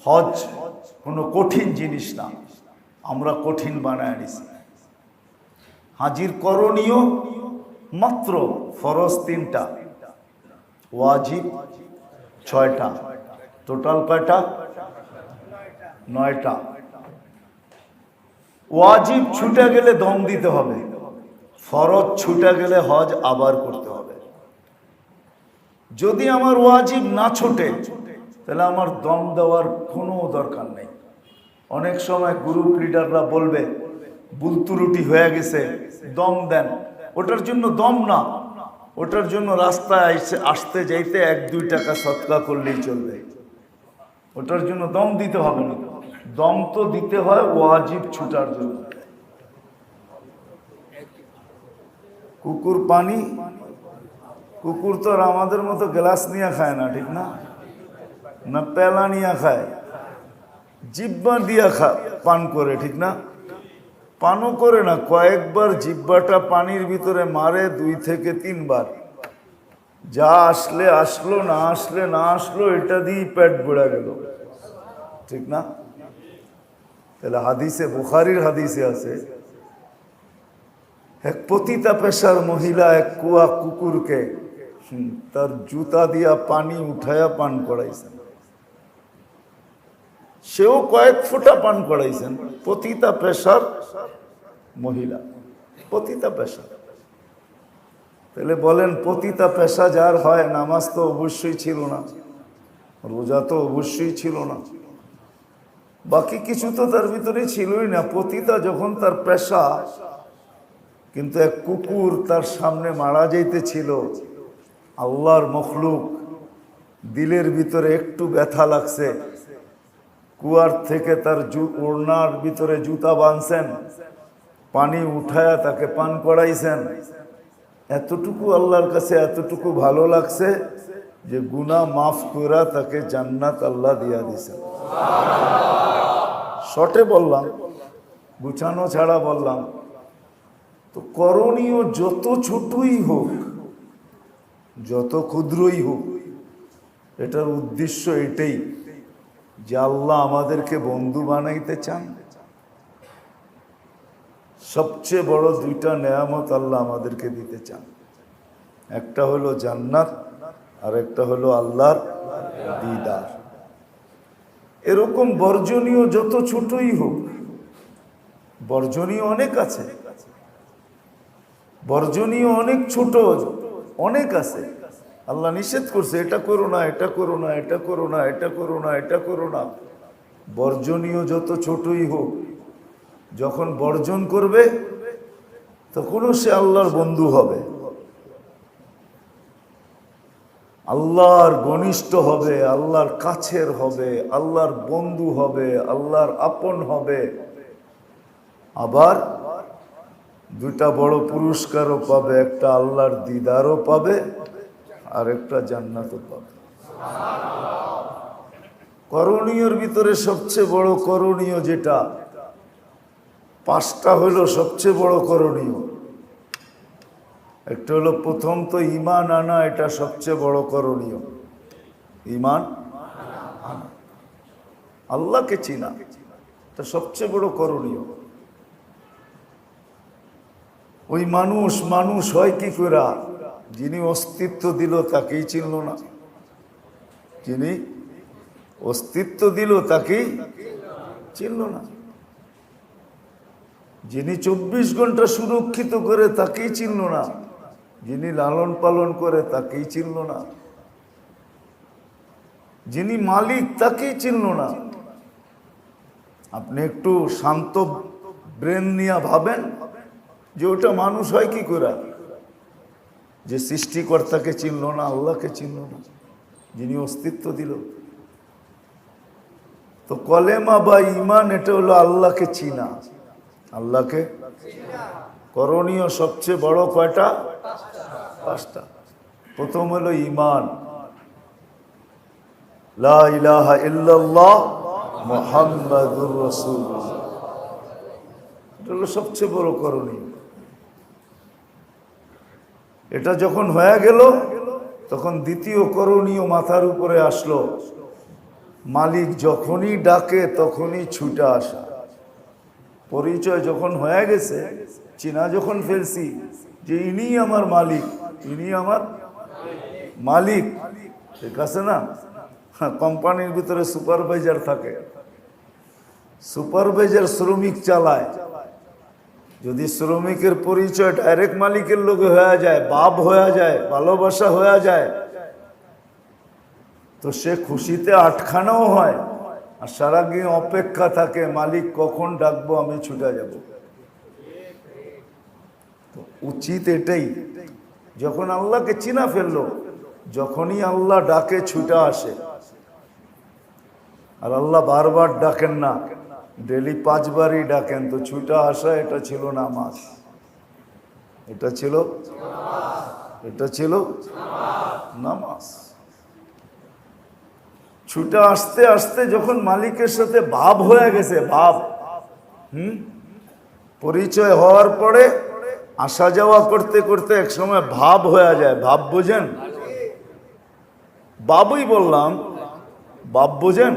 হজ কোনো কঠিন জিনিস না, আমরা কঠিন বানায় নিছি। হাজির করণীয় মাত্র ফরজ 3টা, ওয়াজিব 6টা, টোটাল কয়টা? 9টা। ওয়াজিব ছুটে গেলে দম দিতে হবে, ফরজ ছুটে গেলে হজ আবার করতে হবে। যদি আমার ওয়াজিব না ছুটে তাহলে আমার দম দেওয়ার কোনো দরকার নেই। অনেক সময় গ্রুপ লিডাররা বলবে বুলতুরুটি হয়ে গেছে, দম দেন। ওটার জন্য দম না, ওটার জন্য রাস্তায় আসতে যাইতে 1-2 টাকা সদকা করলেই চলবে। ওটার জন্য দম দিতে হবে না, দম তো দিতে হয় ওয়াজিব ছুটার জন্য। কুকুর পানি, কুকুর তো আর আমাদের মতো গ্লাস নিয়ে খায় না, ঠিক না? না পেলা নিয়ে খায়, জিব্বা দিয়া পান করে, ঠিক না? পানও করে না, কয়েকবার জিব্বাটা পানির ভিতরে মারে 2 থেকে 3 বার। যা আসলে আসলো, না আসলে না আসলো, এটা দিয়েই পেট বেড়ে গেল, ঠিক না? তাহলে হাদিসে, বুখারীর হাদিসে আছে, এক পতিতা পেশার মহিলা এক কুয়া কুকুরকে তার জুতা দিয়া পানি উঠায়া পান করাইছেন। সেও কয়েক ফোঁটা পান করাইছেন। পতিতা পেশার মহিলা, পতিতা পেশা। তাহলে বলেন, পতিতা পেশা যার হয়, নামাজ তো অবশ্যই ছিল না, রোজা তো অবশ্যই ছিল না, বাকি কিছু তো তার ভিতরে ছিলই না। পতিতা যখন তার পেশা, কিন্তু এক কুকুর তার সামনে মারা যাইতেছিল, আল্লাহর মখলুক, দিলের ভিতরে একটু ব্যথা লাগছে, কুয়ার থেকে তার ওড়নার ভিতরে জুতা বাঁধছেন, পানি উঠায়া তাকে পান করাইছেন। এতটুকু আল্লাহর কাছে এতটুকু ভালো লাগছে যে গুনাহ মাফ করা তাকে জান্নাত আল্লাহ দিয়া দিছেন। শর্টে বললাম, গুছানো ছাড়া বললাম। তো করণীয় যত ছোটই হোক, যত ক্ষুদ্রই হোক, এটার উদ্দেশ্য এটাই যে আল্লাহ আমাদেরকে বন্ধু বানাইতে চান। সবচেয়ে বড় 2টা নেয়ামত আল্লাহ আমাদেরকে দিতে চান, একটা হলো জান্নাত আর একটা হলো আল্লাহর দিদার। এরকম বর্জনীয় যত ছোটই হোক, বর্জনীয় অনেক আছে, বর্জনীয় অনেক ছোট অনেক আছে। আল্লাহ নিষেধ করছে, এটা করো না, এটা করো না, এটা করো না, এটা করো না, এটা করো না। বর্জনীয় যত ছোটই হোক, যখন বর্জন করবে তখনও সে আল্লাহর বন্ধু হবে, আল্লাহর ঘনিষ্ঠ হবে, আল্লাহর কাছের হবে, আল্লাহর বন্ধু হবে, আল্লাহর আপন হবে। আবার 2টা বড় পুরস্কারও পাবে, একটা আল্লাহর দিদারও পাবে আর একটা জান্নাতও পাবে। করণীয়র ভিতরে সবচেয়ে বড় করণীয় যেটা, 5টা হলো সবচেয়ে বড় করণীয়। একটা হলো, প্রথম তো ঈমান আনা, এটা সবচেয়ে বড় করণীয়। ঈমান আনা, আল্লাহকে চিনা, এটা সবচেয়ে বড় করণীয়। ওই মানুষ হয় কি করে? যিনি অস্তিত্ব দিল তাকেই চিনল না, যিনি অস্তিত্ব দিল তাকেই চিনল না, যিনি 24 ঘন্টা সুরক্ষিত করে তাকেই চিনল না, যিনি লালন পালন করে তাকেই চিনল না, যিনি মালিক তাকেই চিনল না। আপনি একটু শান্ত ব্রেন নিয়ে ভাবেন যে ওটা মানুষ হয় কি করে, যে সৃষ্টিকর্তাকে চিনল না, আল্লাহকে চিনল না, যিনি অস্তিত্ব দিল। তো কলেমা বা ঈমান, এটা হলো আল্লাহকে চিনা, আল্লাহকে। করণীয় সবচেয়ে বড় কয়টা? 5টা। প্রথম হলো ঈমান, লা ইলাহা ইল্লাল্লাহ মুহাম্মাদুর রাসূলুল্লাহ, এটা হলো সবচেয়ে বড় করণীয়। এটা যখন হয়ে গেল, তখন দ্বিতীয় করণীয় মাথার উপরে আসলো, মালিক যখনই ডাকে তখনই ছুটে আসা। পরিচয় যখন হয়ে গেছে, চিনা যখন ফেলছি যে ইনি আমার মালিক, ইনি আমার মালিক, ঠিক আছে না? কোম্পানির ভিতরে সুপারভাইজার থাকে, সুপারভাইজার শ্রমিক চালায়। যদি শ্রমিকের পরিচয় ডাইরেক্ট মালিকের লোকে হয়ে যায়, বাপ হয়ে যায়, ভালোবাসা হয়ে যায়, তো সে খুশিতে আটখানাও হয়, আর সারাদিন অপেক্ষা থাকে মালিক কখন ডাকবো আমি ছুটে যাব। তো উচিত এটাই, যখন আল্লাহকে চিনা ফেললো, যখনই আল্লাহ ডাকে ছুটে আসে। আর আল্লাহ বারবার ডাকেন না, ডেলি 5 বারই ডাকেন। তো ছুটে আসা এটা ছিল নামাজ, এটা ছিল নামাজ। ছুটে আসতে আসতে যখন মালিকের সাথে ভাব হয়ে গেছে, ভাব, পরিচয় হওয়ার পরে আসা যাওয়া করতে করতে এক সময় ভাব হয়ে যায়। ভাব বোঝেন? বাবুই বললাম, বাপ বোঝেন?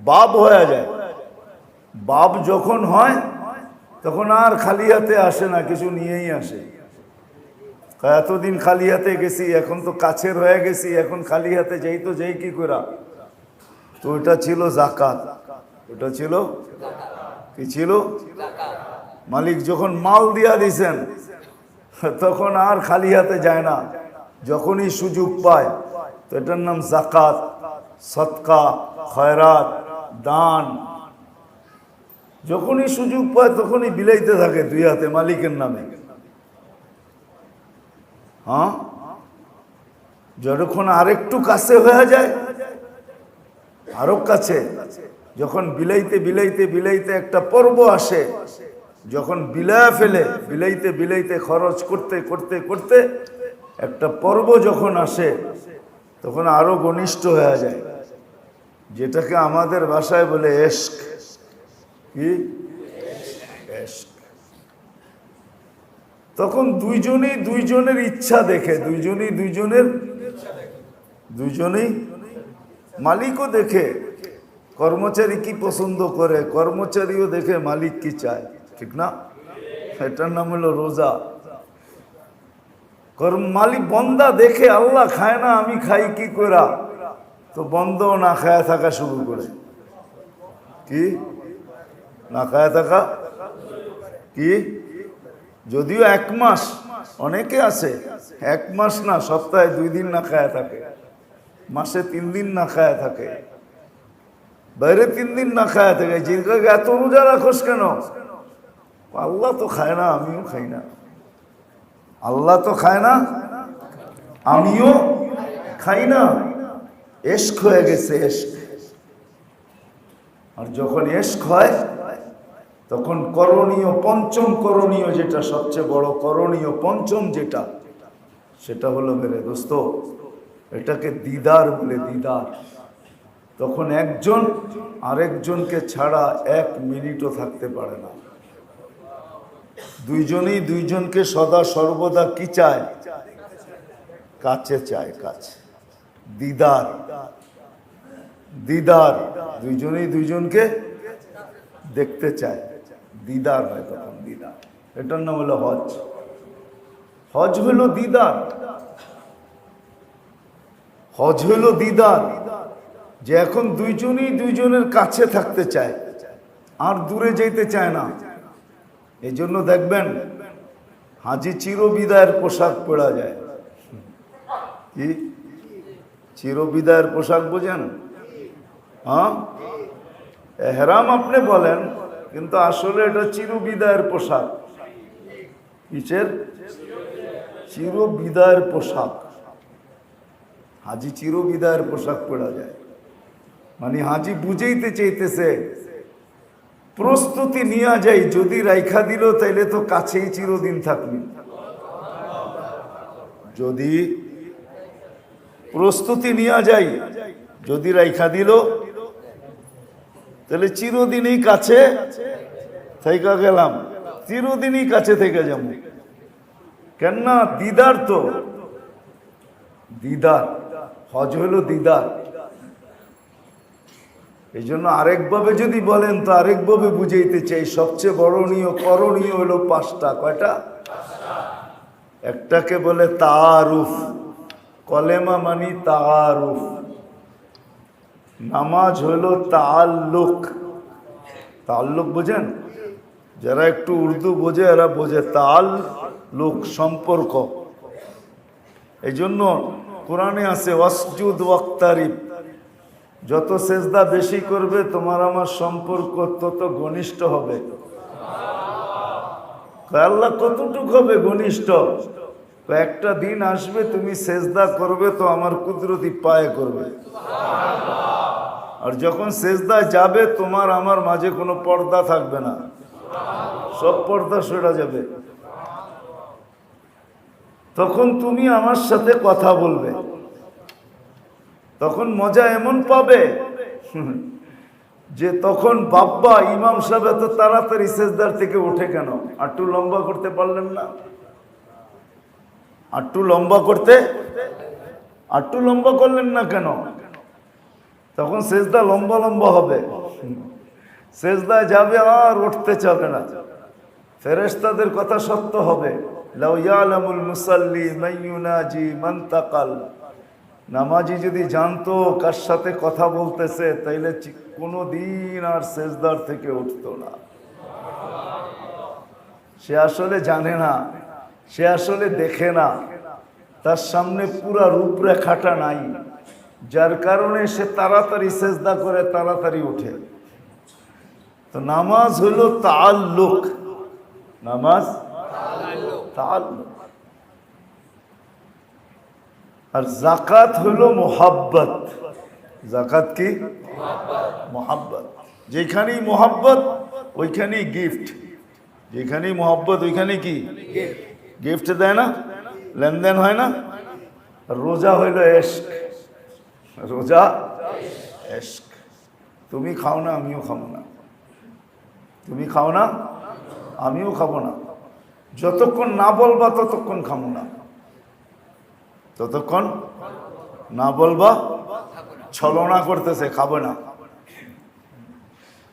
বাপ হয়ে যায়। বাপ যখন হয় তখন আর খালি হাতে আসে না, কিছু নিয়েই আসে। এতদিন খালি হাতে গেছি, এখন তো কাছের হয়ে গেছি, এখন খালি হাতে যাই তো যাই কি করা? তো ওটা ছিল যাকাত, ওটা ছিল কি ছিল? মালিক যখন মাল দিয়া দিছেন তখন আর খালি হাতে যায় না, যখনই সুযোগ পায়। তো এটার নাম যাকাত, সদকা, খয়রাত, দান। যখনই সুযোগ পায় তখনই বিলাইতে থাকে 2 হাতে মালিকের নামে। হ্যাঁ, যতক্ষণ আরেকটু কাছে হয়ে যায়, আরো কাছে, যখন বিলাইতে বিলাইতে বিলাইতে একটা পর্ব আসে, যখন বিলায় ফেলে, বিলাইতে বিলাইতে খরচ করতে করতে করতে একটা পর্ব যখন আসে, তখন আরো ঘনিষ্ঠ হয়ে যায়, যেটাকে আমাদের ভাষায় বলে এশক। কি এশক? তখন দুইজনেই দুইজনের ইচ্ছা দেখে, দুইজনেই মালিকও দেখে কর্মচারী কি পছন্দ করে, কর্মচারীও দেখে মালিক কি চায়, ঠিক না? এটার নাম হলো রোজা। মালিক বন্দা দেখে আল্লাহ খায় না, আমি খাই কি করা, তো বন্দও না খায়া থাকা শুরু করে। কি না খায়া থাকা? কি? যদিও 1 মাস, অনেকে আছে 1 মাস না, সপ্তাহে 2 দিন না খায়া থাকে, মাসে 3 দিন না খায়া থাকে, বাইরে 3 দিন না খায়া থাকে। জিজ্ঞাসা এত রোজা রাখোস কেন? আল্লাহ তো খায় না, আমিও খাই না। আল্লাহ তো খায় না, আমিও খাই না। এশক হয়ে গেছে, এশক। আর যখন এশক হয় তখন করণীয়, পঞ্চম করণীয় যেটা, সবচেয়ে বড় করণীয় পঞ্চম যেটা, সেটা হলো মেরে দোস্ত, এটাকে দিদার বলে, দিদার। তখন একজন আরেকজনকে ছাড়া 1 মিনিটও থাকতে পারে না। দুইজনেই দুইজনকে সদা সর্বদা কি চায়? কাছে চায়, কাছে। দিদার, দিদার, দুইজনেই দুইজনকে দেখতে চায়, দিদার হয় তখন, দিদার। এটার নাম হলো হজ। হজ হলো দিদার, হজ হলো দিদার, যে এখন দুইজনই দুইজনের কাছে থাকতে চায়, আর দূরে যেতে চায় না। এই জন্য দেখবেন হাজি চিরবিদায়ের পোশাক পরা যায়। কি চিরবিদায়ের পোশাক বোঝেন? হ্যাঁ, এহরাম আপনি বলেন, কিন্তু আসলে এটা চিরবিদায়ের পোশাক। কিসের? চিরবিদায়ের পোশাক। হাজি চিরবিদায়ের পোশাক পরা যায়, মানে হাজি বুঝাইতে চাইতেছে প্রস্তুতি নিয়ে যাই, যদি রাইখা দিল তাইলে তো কাছেই চিরদিন থাকবি। যদি প্রস্তুতি নিয়ে যাই, যদি রাইখা দিল তাহলে চিরদিনই কাছে থেকে গেলাম, চিরদিনই কাছে থেকে যাব। কেননা দিদার, তো দিদার, হজ হলো দিদার। এই জন্য আরেকভাবে যদি বলেন তো আরেকভাবে বুঝাইতে চাই, সবচেয়ে বড়নীয় করণীয় হলো পাঁচটা। কয়টা? একটাকে বলে তাআরুফ, কলেমা মানি তাআরুফ। নামাজ হলো তাআল্লুক। তাআল্লুক বোঝেন? যারা একটু উর্দু বোঝে এরা বোঝে তাআল্লুক, সম্পর্ক। এই জন্য কোরআনে আছে ওয়াসজুদ ওয়াক্তারিব, যত সেজদা বেশি করবে তোমার আমার সম্পর্ক তত ঘনিষ্ঠ হবে। আল্লাহ কতটুকু হবে ঘনিষ্ঠ? একটা দিন আসবে তুমি সেজদা করবে তো আমার কুদরতি পায়ে করবে, আর যখন সেজদায় যাবে তোমার আমার মাঝে কোনো পর্দা থাকবে না, সব পর্দা সরে যাবে। তখন তুমি আমার সাথে কথা বলবে, তখন মজা এমন পাবে যে তখন বাব্বা ইমাম সাহেব এত তাড়াতাড়ি সেজদার থেকে উঠে কেন? আটটু লম্বা করতে পারলেন না? আটটু লম্বা করলেন না কেন? তখন সেজদা লম্বা লম্বা হবে, সেজদায় যাবে আর উঠতে চাবে না। ফেরেশতাদের কথা সত্য হবে, লাউ ইয়ালামুল মুসাল্লি মান ইউনাজি মান তাকাল। নামাজি যদি জানতো কার সাথে কথা বলতেছে তাইলে কোনো দিন আর সেজদার থেকে উঠতো না। সে আসলে জানে না, সে আসলে দেখে না, তার সামনে পুরা রূপরেখাটা নাই, যার কারণে সে তাড়াতাড়ি সেজদা করে তাড়াতাড়ি উঠে। তো নামাজ হলো তাআল্লুক, নামাজ তাআল্লুক। আর যাকাত হলো মুহাব্বত। যাকাত কি? মুহাব্বত। যেখানেই মুহাব্বত ওইখানেই গিফট, যেখানেই মুহাব্বত ওইখানে কি গিফট দেয় না, লেনদেন হয় না। রোজা হইল এশক, রোজা এশক। তুমি খাও না আমিও খাবো না, তুমি খাও না আমিও খাবো না, যতক্ষণ না বলবা ততক্ষণ খাবো না, ততক্ষণ না বলবা। ছলনা করতেছে খাবো না।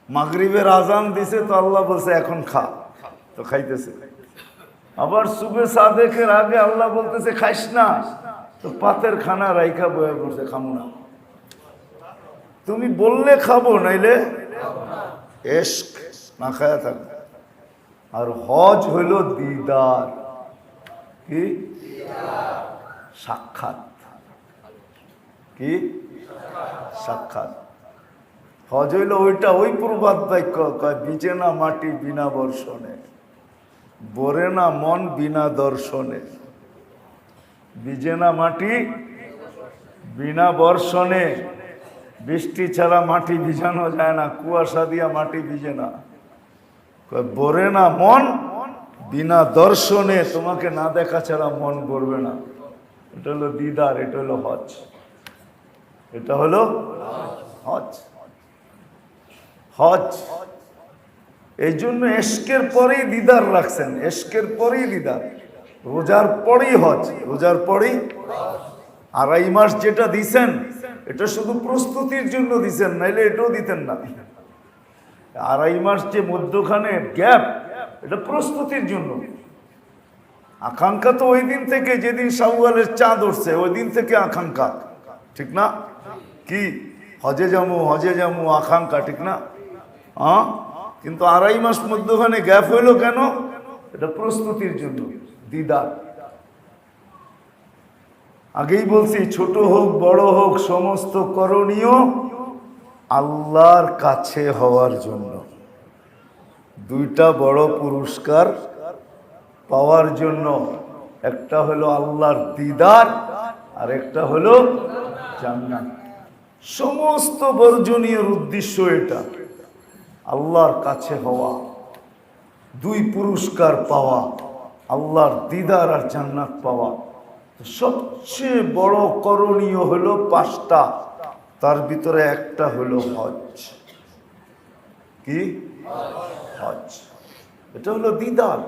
মাগরিবের আজান দিছে তো আল্লাহ বলছে এখন খা, তো খাইতেছে। আবার সুবে সাদেকের আগে আল্লাহ বলতেছে খাইস না, তো পাতের খানা রাইখা বয়ে পড়ছে খাবো না। তুমি বললে খাবো, নাইলে এশক, না খায়া থাকবে। আর হজ হইল দিদার, কি? সাক্ষাৎ। কি? সাক্ষাৎ। হজ হইল ওইটা, ওই প্রবাদ বাক্য কয় বিজে না মাটি বিনা বর্ষণে, বরে না মন বিনা দর্শনে। বিজে না মাটি বিনা বর্ষণে, বৃষ্টি ছাড়া মাটি ভিজানো যায় না, কুয়াশা দিয়া মাটি ভিজে না। বরে না মন বিনা দর্শনে, তোমাকে না দেখা ছাড়া মন ভরবে না। এটা হলো দিদার, এটা হলো হজ, এটা হলো হজ। হজ এই জন্য এশকের পরেই দিদার রাখছেন, এশকের পরেই দিদার। রোজার পরেই হজ, রোজার পরেই। 2.5 মাস যেটা দিছেন এটা শুধু প্রস্তুতির জন্য দিছেন, নাইলে এটাও দিতেন না। 2.5 মাস যে মধ্যখানে গ্যাপ, এটা প্রস্তুতির জন্য। আকাঙ্ক্ষা তো ওই দিন থেকে, যেদিন শাওয়ালের চাঁদ উঠছে ওই দিন থেকে আকাঙ্ক্ষা, ঠিক না? কি হজে যাবো, হজে যাবো, আকাঙ্ক্ষা, ঠিক না? হ্যাঁ, কিন্তু 2.5 মাস মধ্যখানে গ্যাপ হইলো কেন? এটা প্রস্তুতির জন্য, দিদার। আগেই বলছি, ছোট হোক বড় হোক সমস্ত করণীয় আল্লাহর কাছে হওয়ার জন্য। 2টা বড় পুরস্কার পাওয়ার জন্য, একটা হলো আল্লাহর দিদার আর একটা হলো জান্নাত। সমস্ত বর্জনীয় উদ্দেশ্য এটা, আল্লাহর কাছে হওয়া, 2 পুরস্কার পাওয়া, আল্লাহর দিদার আর জান্নাত পাওয়া। সবচেয়ে বড় করণীয় হলো 5টা, তার ভিতরে একটা হলো হজ। কি? হজ। এটা হলো দিদার।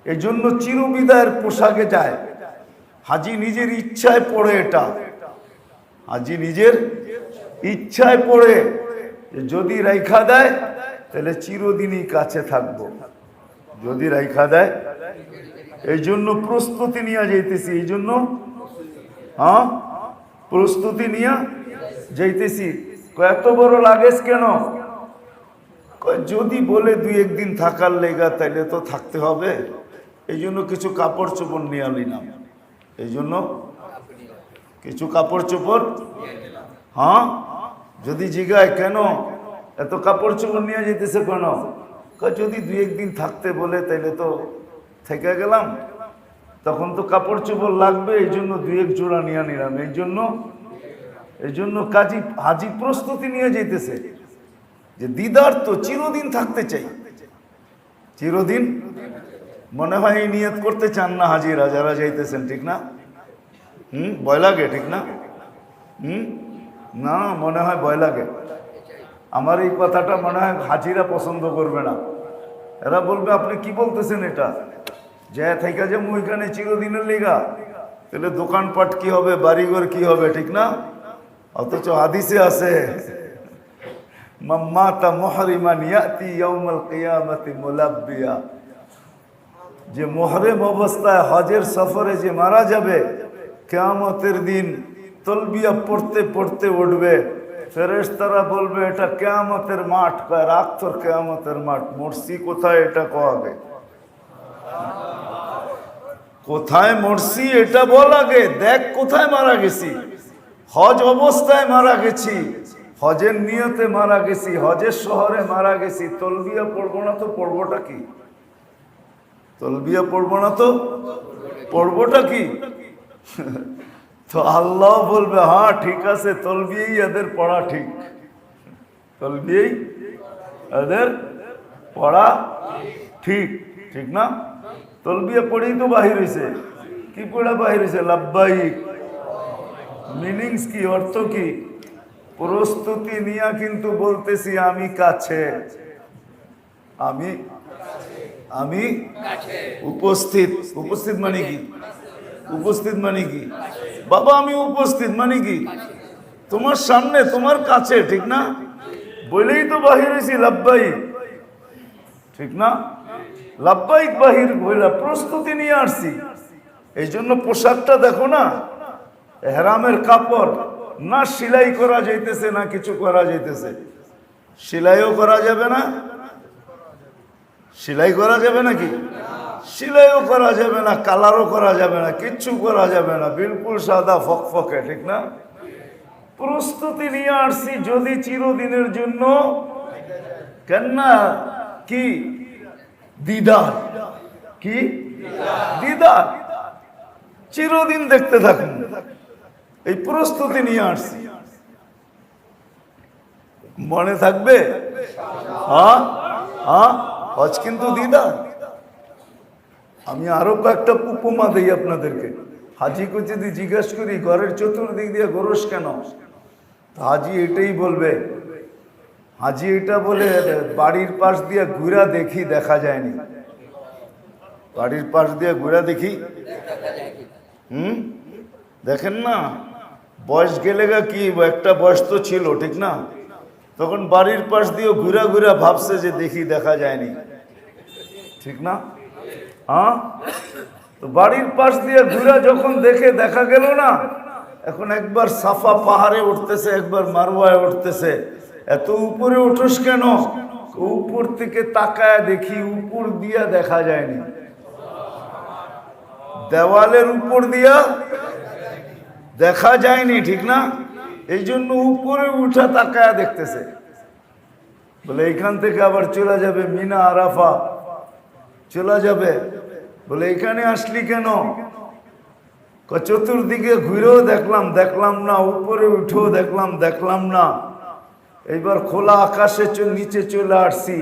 এই জন্য চিরবিদায়ের পোশাকে যায়। হাজি নিজের ইচ্ছায় পড়ে এটা, হাজি নিজের ইচ্ছায় পড়ে যে যদি রাইখা দেয় তাহলে চিরদিনই কাছে থাকবো, যদি রাইখা দেয়। এই জন্য প্রস্তুতি নিয়ে যাইতেছি, এই জন্য হ্যাঁ প্রস্তুতি নিয়ে যাইতেছি। এত বড় লাগেজ কেন? যদি বলে দুই একদিন থাকার লেগা তাইলে তো থাকতে হবে, এই জন্য কিছু কাপড় চোপড় নিয়ে আলিলাম, এই জন্য কিছু কাপড় চোপড়। হ্যাঁ যদি জিগায় কেন এত কাপড় চোপড় নিয়ে যেতেছে কেন, যদি দুই একদিন থাকতে বলে তাইলে তো থেকে গেলাম, তখন তো কাপড় চোপড় লাগবে, এই জন্য দুই এক জোড়া নিয়ে নিলাম। এই জন্য কাজী হাজি প্রস্তুতি নিয়ে যেতেছে যে দিদার তো চিরদিন থাকতে চাই, চিরদিন। মনে হয় এই নিয়ত করতে চান না হাজিরা যারা যাইতেছেন, ঠিক না? ভয় লাগে, ঠিক না? না মনে হয় ভয় লাগে। আমার এই কথাটা মনে হয় হাজিরা পছন্দ করবে না, এরা বলবে আপনি কি বলতেছেন এটা, যে থেকে যে ওইখানে চিরদিনের লেগা, তাহলে দোকানপাট কি হবে, বাড়িঘর কি হবে, ঠিক না? অথচ হাদিসে আছে মাম্মাতা মুহরিমান ইয়াতি ইয়াউমাল কিয়ামতি মুলাব্বিয়া, যে মুহরিম অবস্থায় হজের সফরে যে মারা যাবে কিয়ামতের দিন তলবিয়া পড়তে পড়তে উঠবে, ফেরেশতারা বলবে এটা কিয়ামতের মাঠ। কয় রাখ তোর কিয়ামতের মাঠ, মরছি কোথায় এটা কও আগে, কোথায় মরছি এটা বল আগে, দেখ কোথায় মারা গেছি। হজ অবস্থায় মারা গেছি, হজের নিয়তে মারা গেছি, হজের শহরে মারা গেছি, তলবিয়া পড়বো না তো পড়বোটা কি? তলবিয়া পড়বো না তো পড়বোটা কি? তো আল্লাহ বলবে হ্যাঁ ঠিক আছে, তলবিয়াই এদের পড়া ঠিক, তলবিয়াই এদের পড়া ঠিক, ঠিক না? তলবিয়া পড়েই তো বাহির হয়েছে। কি পড়া বাহির হয়েছে? লাব্বাইক। মিনিংস কি, অর্থ কি? প্রস্তুতি নিয়ে কিন্তু বলতেছি আমি কাছে, আমি উপস্থিত। উপস্থিত মানে কি? উপস্থিত মানে কি বাবা? আমি উপস্থিত মানে কি? তোমার সামনে, তোমার কাছে, ঠিক না? বলেই তো বাহির হয়েছি লাব্বাইক, ঠিক না? লাব্বাইক বাহির বইলা প্রস্তুতি নিয়ে আসছি। এই জন্য পোশাকটা দেখো না, হেরামের কাপড় না সেলাই করা যাইতেছে না কিছু করা যাইতেছে। সেলাইও করা যাবে না, সেলাই করা যাবে নাকি? সেলাইও করা যাবে না, কালারও করা যাবে না, কিচ্ছু করা যাবে না, বিলকুল সাদা ফকফকে, ঠিক না? প্রস্তুতি নিয়ে আসছি যদি চিরদিনের জন্য। কেন না? কি দিদার, কি দিদার, চিরদিন দেখতে থাকুন, এই প্রস্তুতি নিয়ে আসছি। মনে থাকবে? হ্যাঁ হ্যাঁ, হজ কিন্তু দিদার। আমি আরো কয়েকটা উপমা দিই আপনাদেরকে। হাজিকে যদি জিজ্ঞাসা করি ঘরের চতুর্দিক দিয়ে গোরস কেন, হাজি এটাই বলবে, হাজি এটা বলে বাড়ির পাশ দিয়ে ঘুরা দেখি, দেখা যায়নি। বাড়ির পাশ দিয়ে ঘুরা দেখি, দেখেন না? বয়স গেলে গা কি, একটা বয়স তো ছিল, ঠিক না? তখন বাড়ির পাশ দিয়ে ঘুরা ঘুরা ভাবছে যে দেখি, দেখা যায়নি, ঠিক না? হ্যাঁ, তো বাড়ির পাশ দিয়ে ঘুরা যখন দেখে দেখা গেল না, এখন একবার সাফা পাহাড়ে উঠতেছে, একবার মারওয়ায় উঠতেছে। এত উপরে উঠোস কেন? উপর থেকে তাকায় দেখি, উপর দিয়া দেখা যায়নি, দেওয়ালের উপর দিয়া দেখা যায়নি, ঠিক না? এই জন্য উপরে উঠা তাকায় দেখতেছে। বলে এইখান থেকে আবার চলে যাবে মিনা আরাফা, চলে যাবে। বলে এখানে আসলি কেন? চতুর্দিকে ঘুরেও দেখলাম না, উপরে উঠেও দেখলাম না। এইবার খোলা আকাশে নিচে চলে আসছি।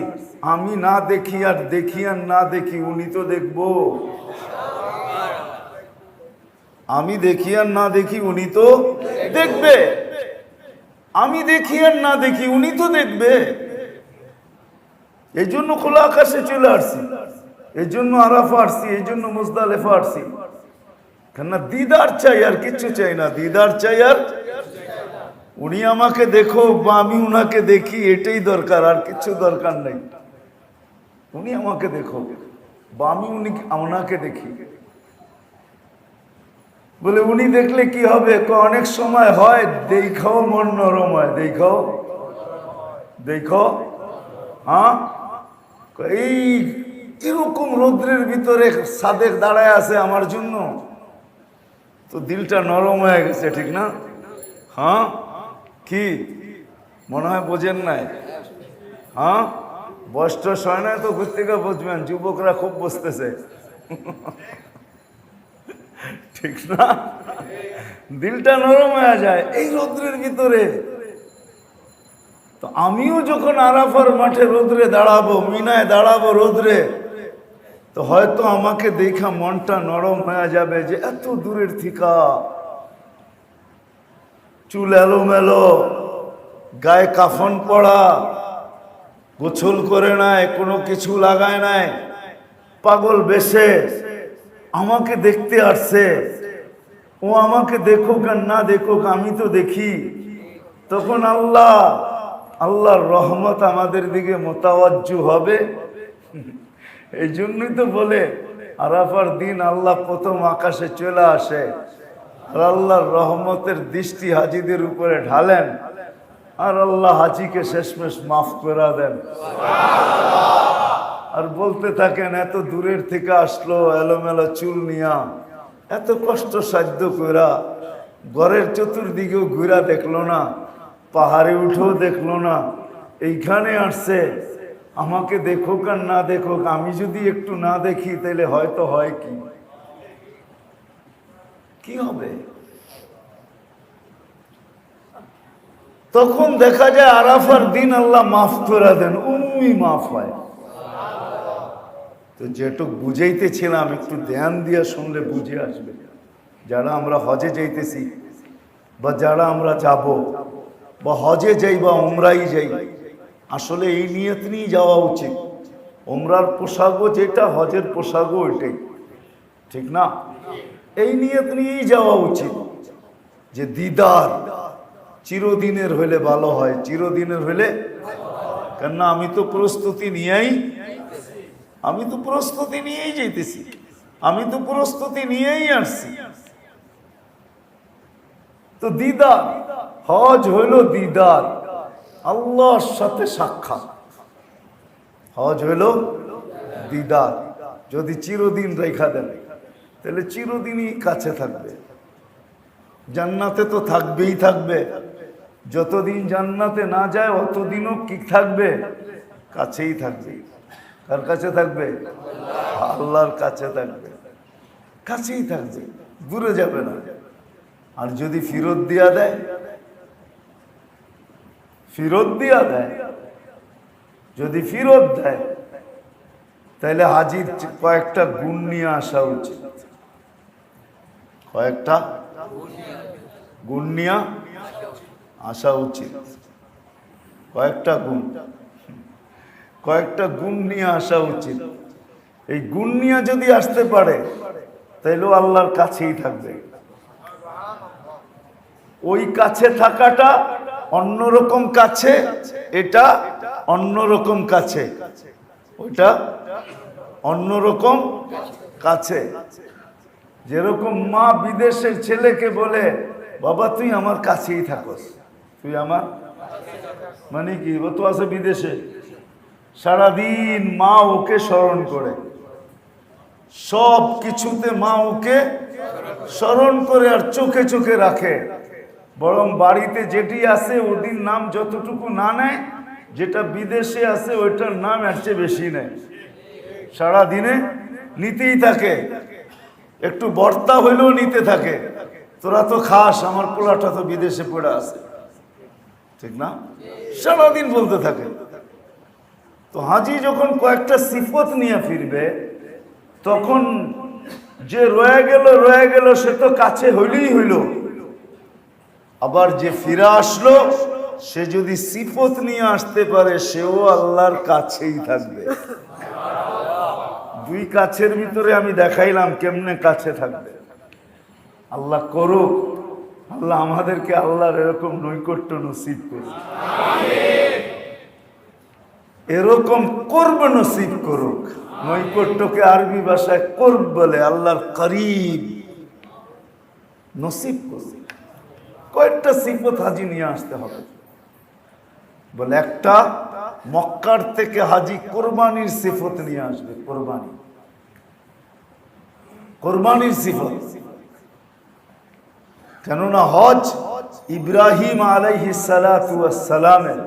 আমি না দেখি আর না দেখি, উনি তো দেখবো। আমি দেখি আর না দেখি, উনি তো দেখবে। আমি দেখি আর না দেখি, উনি তো দেখবে। এই জন্য খোলা আকাশে চলে আসছি, এই জন্য আরাফা আসছি, এই জন্য মুজদালিফা আসছি। কেননা দিদার চাই, আর কিচ্ছু চাই না। দিদার চাই আর উনি আমাকে দেখো বা আমি উনাকে দেখি, এটাই দরকার, আর কিছু দরকার নেই। উনি আমাকে দেখো বা আমি ওনাকে দেখি। বলে উনি দেখলে কি হবে? অনেক সময় হয় দেখাও মন নরম হয়। দেখো হ্যাঁ, এই এরকম রৌদ্রের ভিতরে সাদেক দাঁড়ায় আছে আমার জন্য, তো দিলটা নরম হয়ে গেছে, ঠিক না? হ্যাঁ, কি মনে হয় বোঝেন নাই? হ্যাঁ, বয়স টস হয় না তো ঘুর থেকে বুঝবেন, যুবকরা খুব বসতেছে, ঠিক না? দিলটা নরম হয়ে যায় এই রৌদ্রের ভিতরে। তো আমিও যখন আরাফার মাঠে রোদ্রে দাঁড়াবো, মিনায় দাঁড়াবো রোদ্রে, তো হয়তো আমাকে দেখা মনটা নরম হয়ে যাবে যে এত দূরের থিকা, চুল এলোমেলো, গায়ে কাফন পড়া, গোছল করে নাই, কোনো কিছু লাগায় নাই, পাগল বেশে আমাকে দেখতে আসছে। ও আমাকে দেখুক আর না দেখুক, আমি তো দেখি। তখন আল্লাহর রহমত আমাদের দিকে মোতাওয়াজ্জু হবে। এই জন্যই তো বলে আরাফার দিন আল্লাহ প্রথম আকাশে চলে আসে আর আল্লাহর রহমতের দৃষ্টি হাজিদের উপরে ঢালেন, আর আল্লাহ হাজিকে শেষমেশ মাফ করে দেন। আর বলতে থাকেন এত দূরের থেকে আসলো এলোমেলো চুল নিয়া, এত কষ্ট সাধ্য কইরা, ঘরের চতুর্দিকেও ঘুরা দেখলো না, পাহাড়ে উঠেও দেখলো না, এইখানে আসছে। আমাকে দেখুক আর না দেখুক, আমি যদি একটু না দেখি তাহলে হয়তো হয় কি হবে? তখন দেখা যায় আরাফার দিন আল্লাহ মাফ করে দেন, উনি মাফ হয়। তো যেটুক বুঝাইতেছিলাম একটু ধ্যান দিয়ে শুনলে বুঝে আসবে। যারা আমরা হজে যাইতেছি বা যারা আমরা যাব বা হজে যাই বা উমরাই যাই, আসলে এই নিয়ত নিয়েই যাওয়া উচিত। উমরার পোশাকও যেটা, হজের পোশাকও ওইটাই, ঠিক না? এই নিয়ত নিয়েই যাওয়া উচিত যে দিদার চিরদিনের হইলে ভালো হয়, চিরদিনের হইলে। কেননা আমি তো প্রস্তুতি নিয়েই যাইতেছি, আমি তো প্রস্তুতি নিয়েই আসছি। তো দিদার, হজ হইল দিদার, আল্লাহর সাথে সাক্ষাৎ। হজ হইল দিদার। যদি চিরদিন রেখা দেন তাহলে চিরদিনই কাছে থাকবে। জান্নাতে তো থাকবেই থাকবে, যতদিন জান্নাতে না যায় অতদিনও কি থাকবে? কাছেই থাকবে। কার কাছে থাকবে? আল্লাহর কাছে থাকবে, কাছেই থাকবে, দূরে যাবে না। আর যদি ফিরত দিয়া দেয়, যদি ফিরত দেয় তাহলে হাজির কয়েকটা গুণ নিয়ে আসা উচিত। কয়েকটা গুণ নিয়ে আসা উচিত। কয়েকটা গুণ নিয়ে আসা উচিত। এই গুণ নিয়ে যদি আসতে পারে তাহলেও আল্লাহর কাছেই থাকবে। ওই কাছে থাকাটা অন্যরকম কাছে, এটা অন্যরকম কাছে, ওইটা অন্যরকম কাছে। যেরকম মা বিদেশের ছেলেকে বলে, বাবা তুই আমার কাছেই থাকস, তুই আমার, মানে কি, ও তো আছে বিদেশে, সারাদিন মা ওকে স্মরণ করে, সব কিছুতে মা ওকে স্মরণ করে আর চোখে চোখে রাখে। বরং বাড়িতে যেটি আছে ওটির নাম যতটুকু না নেয়, যেটা বিদেশে আছে ওইটার নাম এর চেয়ে বেশি নেয়। সারাদিনে নিতেই থাকে, একটু বর্তা হইলেও নিতে থাকে। তোরা তো খাস, আমার পোলাটা তো বিদেশে পড়ে আছে, ঠিক না? সারাদিন বলতে থাকে। তো হাজি যখন কয়েকটা সিফত নিয়ে ফিরবে, তখন যে রয়ে গেল সে তো কাছে হইলেই হইল। আবার যে ফিরে আসলো সে যদি সিফত নিয়ে আসতে পারে, সেও আল্লাহর কাছেই থাকবে। দুই কাছের ভিতরে আমি দেখাইলাম কেমনে কাছে থাকবে। আল্লাহ করুক আল্লাহ আমাদেরকে আল্লাহর এরকম নৈকট্য নসিব করুন, এরকম করব নসিব করুক। নৈকট্যকে আরবি ভাষায় করব বলে, আল্লাহর করিব নসিব করুক। কয়েকটা সিফত হাজি নিয়ে আসতে হবে বলে, একটা মক্কার থেকে হাজি কোরবানির সিফত নিয়ে আসবে। কোরবানির সিফত, কেননা হজ ইব্রাহিম আলাইহিস সালাতু ওয়াস সালামের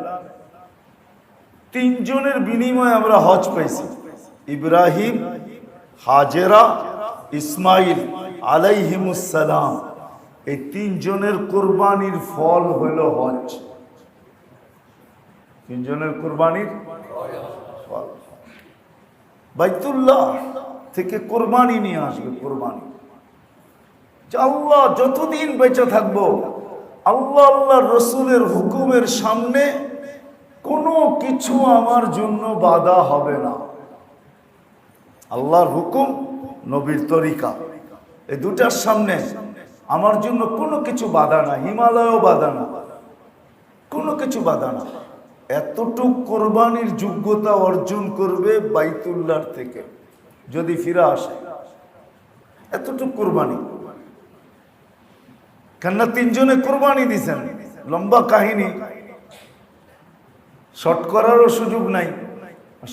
তিনজনের বিনিময়ে আমরা হজ পাইছি। ইব্রাহিম, হাজেরা, ইসমাইল আলাইহিমুস সালাম, এই তিনজনের কোরবানির ফল হলো হজ। তিনজনের কোরবানির ফল বাইতুল্লাহ থেকে কোরবানি নিয়ে আসবে। কোরবানি আল্লাহ যতদিন বেঁচে থাকবো, আল্লাহ আল্লাহ রসুলের হুকুমের সামনে কোনো কিছু আমার জন্য বাধা হবে না। আল্লাহর হুকুম, নবীর তরিকা, এই দুটার সামনে আমার জন্য কোনো কিছু বাধা না। হিমালয়ও বাধা না, কোনো কিছু বাধা না। এতটুক কোরবানির যোগ্যতা অর্জন করবে বাইতুল্লাহ থেকে যদি ফিরে আসে, এতটুক কোরবানি। কেননা তিনজনে কোরবানি দিছেন। লম্বা কাহিনী, শর্ট করারও সুযোগ নাই,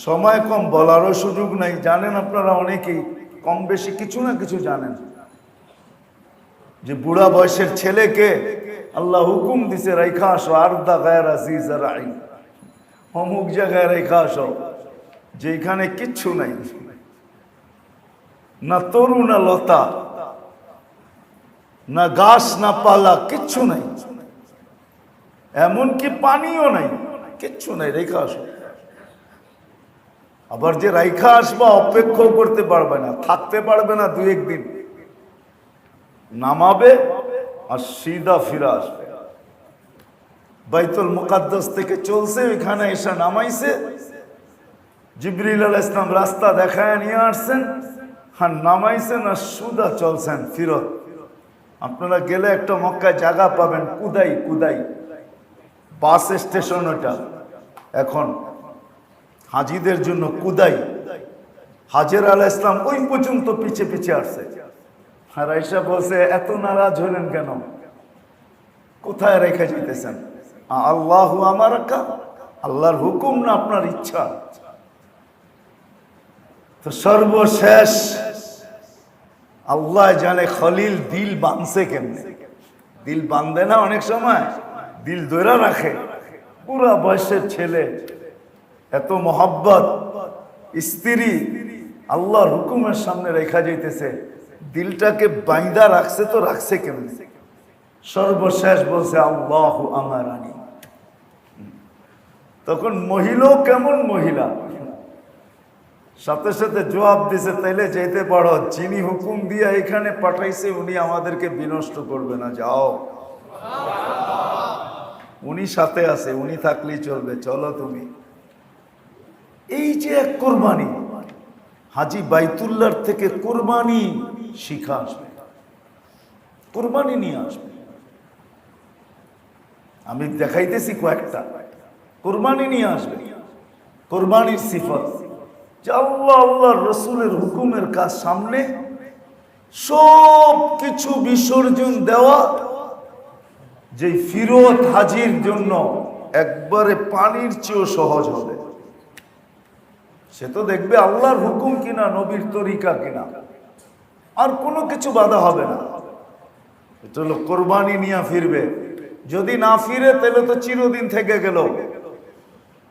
সময় কম, বলারও সুযোগ নাই। জানেন আপনারা অনেকেই কম বেশি কিছু না কিছু জানেন, যে বুড়া বয়সের ছেলেকে আল্লাহ হুকুম দিছে রাইখা আসো, আরদা গায়রা জিজারাইন, অমুক জায়গায় রেখা আসো যেখানে কিচ্ছু নাই, না তরু না লতা, না গাছ না পালা, কিচ্ছু নাই, এমনকি পানিও নাই, কিচ্ছু নাই, রেখা আসো। আবার যে রাইখা আসবা অপেক্ষাও করতে পারবে না, থাকতে পারবে না, দুই একদিন নামাবে আর সিধা ফিরে আসবে। বাইতুল মুকাদ্দাস থেকে চলছে, এখানে এসে নামাইছে। জিবরিল আলাইহিস সালাম রাস্তা দেখায় নিয়ে আসছেন, আর নামাইছেন আর সুদা চলছেন ফিরত। আপনারা গেলে একটা মক্কায় জায়গা পাবেন, কুদাই, কুদাই বাস স্টেশন, ওটা এখন হাজিদের জন্য কুদাই। হাজের আলাইহিস সালাম ওই পর্যন্ত পিছে পিছে আসছে। আর আয়েশা বলছে, এত নারাজ হলেন কেন? কোথায় রেখে যেতেছেন? আল্লাহু আমারাকা, আল্লাহর হুকুম না আপনার ইচ্ছা? তো সর্বশেষ আল্লাহ জানে খলিল দিল বাঁধছে কেমনে। দিল বাঁধে না অনেক সময়, দিল ধরে রাখে। পুরা বয়সের ছেলে, এত মোহাব্বত, স্ত্রী আল্লাহর হুকুমের সামনে রেখা যাইতেছে, দিলটাকে বাইন্দা রাখছে। তো রাখছে কেমনে? সর্বশেষ বলছে আল্লাহু আমারানি। তখন মহিলাও কেমন মহিলা, সাথে সাথে জবাব দিছে, তাইলে যেতে পারো, যিনি হুকুম দিয়া এখানে পাঠাইছে উনি আমাদেরকে বিনষ্ট করবে না, যাও। উনি সাথে আছে, উনি থাকলেই চলবে, চলো তুমি। এই যে এক কোরবানি, হাজি বাইতুল্লাহর থেকে কোরবানি শিখা আসবে, কোরবানি নিয়ে আসবে। আমি দেখাইতেছি কয়েকটা, কোরবানি নিয়ে আসবে। কোরবানির সিফত যে আল্লাহ আল্লাহর রসুলের হুকুমের কাজ সামনে সব কিছু বিসর্জন দেওয়া, যে ফিরত হাজির জন্য একবারে পানির চেয়েও সহজ হবে। সে তো দেখবে আল্লাহর হুকুম কিনা, নবীর তরিকা কিনা, আর কোনো কিছু বাধা হবে না। এটা হলো কোরবানি নিয়ে ফিরবে। যদি না ফিরে তাহলে তো চিরদিন থেকে গেল,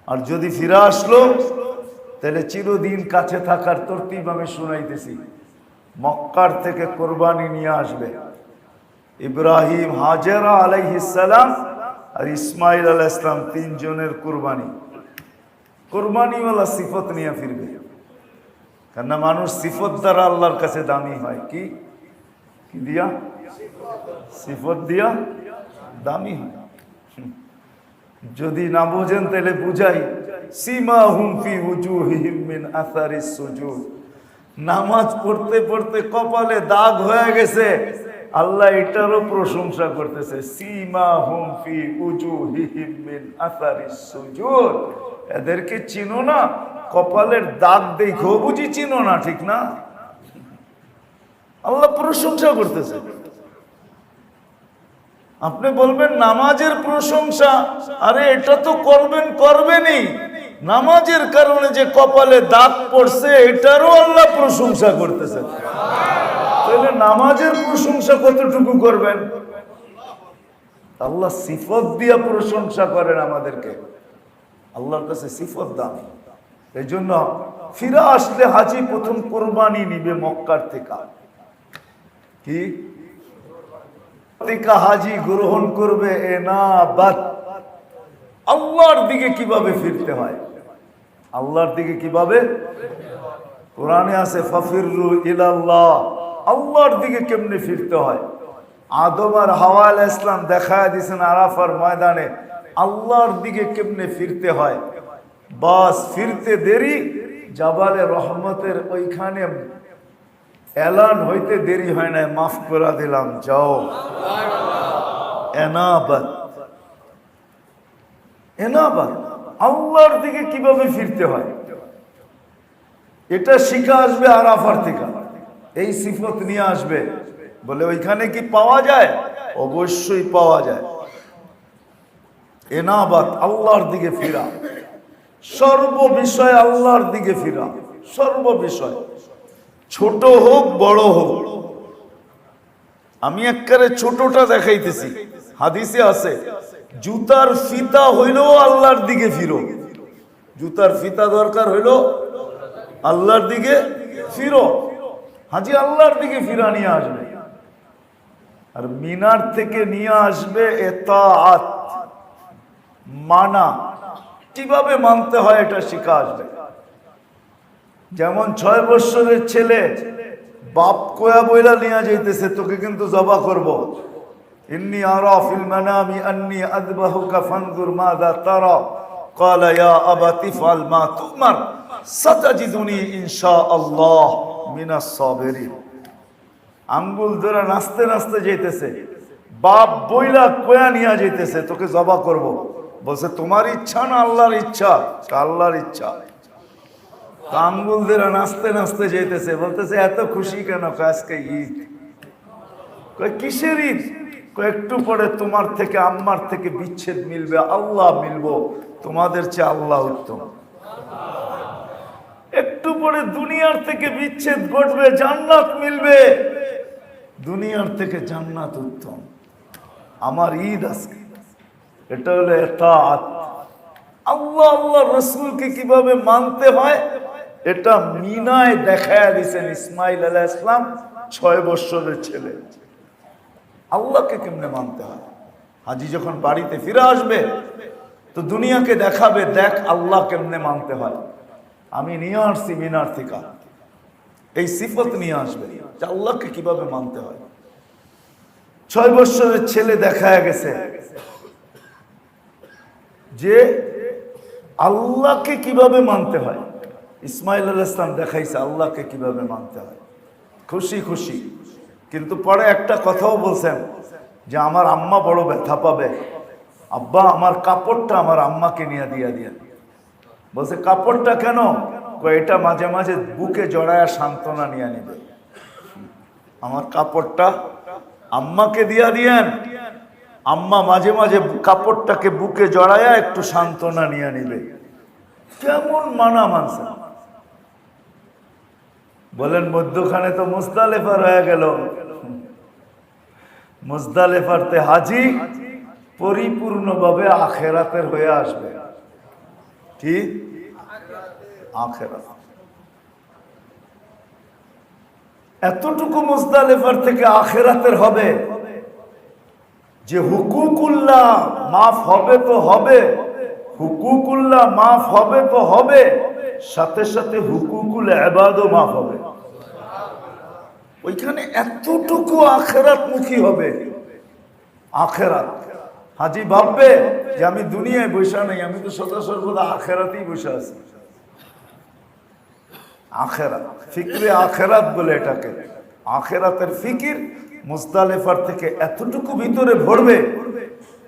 আর যদি ফিরে আসলো তাহলে চিরদিন কাছে থাকার তরতিব আমি শুনাইতেছি। মক্কার থেকে কোরবানি নিয়ে আসবে ইব্রাহিম, হাজেরা আলাইহিস সালাম আর ইসমাইল আলাইহিস সালাম, তিনজনের কোরবানি। কোরবানিওয়ালা সিফত নিয়ে ফিরবে। কেননা মানুষ সিফত দ্বারা আল্লাহর কাছে দামি হয়। কি কি দিয়া? সিফত দিয়া দামি হয়। যদি না বোঝেন তাহলে বুঝাই, সীমাহুম ফি উজুহিহিম মিন আসারিস সুজুদ। নামাজ পড়তে পড়তে কপালে দাগ হয়ে গেছে, আল্লাহ এটারও প্রশংসা করতেছে, সীমাহুম ফি উজুহিহিম মিন আসারিস সুজুদ। এদেরকে চিনো না? কপালের দাগ দেখো বুঝি চিনো না, ঠিক না? আল্লাহ প্রশংসা করতেছে। আপনি বলবেন নামাজের প্রশংসা, আরে এটা তো করবেনই। নামাজের কারণে যে কপালে দাগ পড়ছে এটারও আল্লাহ প্রশংসা করতেছে। তাহলে নামাজের প্রশংসা কতটুকু করবেন? আল্লাহ সিফত দিয়া প্রশংসা করেন আমাদেরকে। আল্লাহর কাছে সিফত দাম। এই জন্য ফিরে আসলে হাজি প্রথম কোরবানি নিবে মক্কার থেকে। কি হাজি গ্রহণ করবে এনাবাত। আল্লাহর দিকে কিভাবে ফিরতে হয়, আল্লাহর দিকে কিভাবে? কোরআনে আছে ফাফিরু ইলাল্লাহ, আল্লাহর দিকে কেমনে ফিরতে হয়। আদম আর হাওয়া আলাইহিস সালাম দেখায় দিয়েছেন আরাফার ময়দানে আল্লাহর দিকে কেমনে ফিরতে হয়। বাস ফিরতে দেরি, জাবালে রহমতের ওইখানে এলান হইতে দেরি হয় না, মাফ করে দিলাম, যাও। এনাবাত, এনাবাত, আল্লাহর দিকে কিভাবে ফিরতে হয় এটা শিখা আসবে আরাফার থেকে। এই সিফত নিয়ে আসবে। বলে ওইখানে কি পাওয়া যায়? অবশ্যই পাওয়া যায়। এনাবাত, আল্লাহর দিকে ফিরা, সর্ব বিষয় আল্লাহর দিকে ফিরা, সর্ব বিষয়, ছোট হোক বড় হোক। আমি একবারে ছোটটা দেখাইতেছি। হাদিসে আছে জুতার ফিতা হইলেও আল্লাহর দিকে ফিরো। জুতার ফিতা দরকার হইলো আল্লাহর দিকে ফিরো। হাজি আল্লাহর দিকে ফিরা নিয়ে আসবে। আর মিনার থেকে নিয়ে আসবে এতাআত, মানা। কিভাবে মানতে হয় এটা শিখা আসবে। যেমন 6 বছরের ছেলে বাপ কোয়া বইলা নিয়ে যাইতেছে, তোকে কিন্তু জবা করব। ইন্নী আরা ফিল মানামি আন্নী আযবাহুকা ফানজুর মাযা তারা ক্বালা ইয়া আবাতি ফাল মা তুমার সাতাজিদুনি ইনশাআল্লাহ মিনাস সাবিরিন। আঙ্গুল ধরে নাচতে নাচতে যাইতেছে, বাপ বইলা কোয়া নিয়ে যাইতেছে, তোকে জবা করব। বলছে তোমার ইচ্ছা না আল্লাহর ইচ্ছা? আল্লাহর ইচ্ছা। আঙ্গুল ধরে নাচতে নাচতে যাইতেছে, বলতেছে এত খুশি কেন? আজকে ঈদ। কিসের ঈদ? একটু পরে তোমার থেকে আম্মার থেকে বিচ্ছেদ মিলবে, আল্লাহ মিলবো, তোমাদের চেয়ে আল্লাহ উত্তম। একটু পরে দুনিয়ার থেকে বিচ্ছেদ ঘটবে, জান্নাত মিলবে, দুনিয়ার থেকে জান্নাত উত্তম। আমার ঈদ আজকে। এটা হলো এতাআত। আল্লাহ আল্লাহ রসুলকে কিভাবে মানতে হয় এটা মিনায় দেখায় দিয়েছেন ইসমাইল আলাইহিস সালাম, 6 বছরের ছেলে। আল্লাহকে কেমনে মানতে হয়। হাজি যখন বাড়িতে ফিরে আসবে তো দুনিয়াকে দেখাবে, দেখ আল্লাহ কেমনে মানতে হয়। আমি নিয়ে আসছি মিনার থেকে, এই সিফত নিয়ে আসবে যে আল্লাহকে কিভাবে মানতে হয়। 6 বছরের ছেলে দেখায় গেছে যে আল্লাহকে কিভাবে মানতে হয়। ইসমাইল আলাইহিস সালাম দেখাইছে আল্লাহকে কিভাবে মানতে হয়। খুশি খুশি। কিন্তু পরে একটা কথাও বলছেন যে আমার আম্মা বড় ব্যথা পাবে, আব্বা আমার কাপড়টা আমার আম্মাকে নিয়ে দিয়ে দিয়ে। বলছে কাপড়টা কেন? এটা মাঝে মাঝে বুকে জড়ায় সান্ত্বনা নিয়ে নিবে। আমার কাপড়টা আম্মাকে দিয়া দিয়েন, আম্মা মাঝে মাঝে কাপড়টাকে বুকে জড়ায়া একটু সান্ত্বনা নিয়ে নিবে। কেমন মানা মানছে বলেন। মধ্যখানে তো মুজদালিফা রয়ে গেল। মুজদালিফাতে হাজি পরিপূর্ণভাবে আখেরাতের হয়ে আসবে। কি আখেরাত? এতটুকু মুজদালিফার থেকে আখেরাতের হবে যে হুকুকুল্লাহ মাফ হবে তো হবে, হুকুকুল্লাহ মাফ হবে তো হবে, সাথে সাথে হুকুকুল ইবাদও মাফ হবে। ওইখানে এতটুকু আখেরাত মুখী হবে। আখেরাত হাজি ভাববে যে আমি দুনিয়ায় বসে নেই, আমি তো সদা সর্বদা আখেরাতেই বসে আছি। আখেরাত, ফিক্রে আখেরাত বলে এটাকে। আখেরাতের ফিকির মুজদালিফার থেকে এতটুকু ভিতরে ভরবে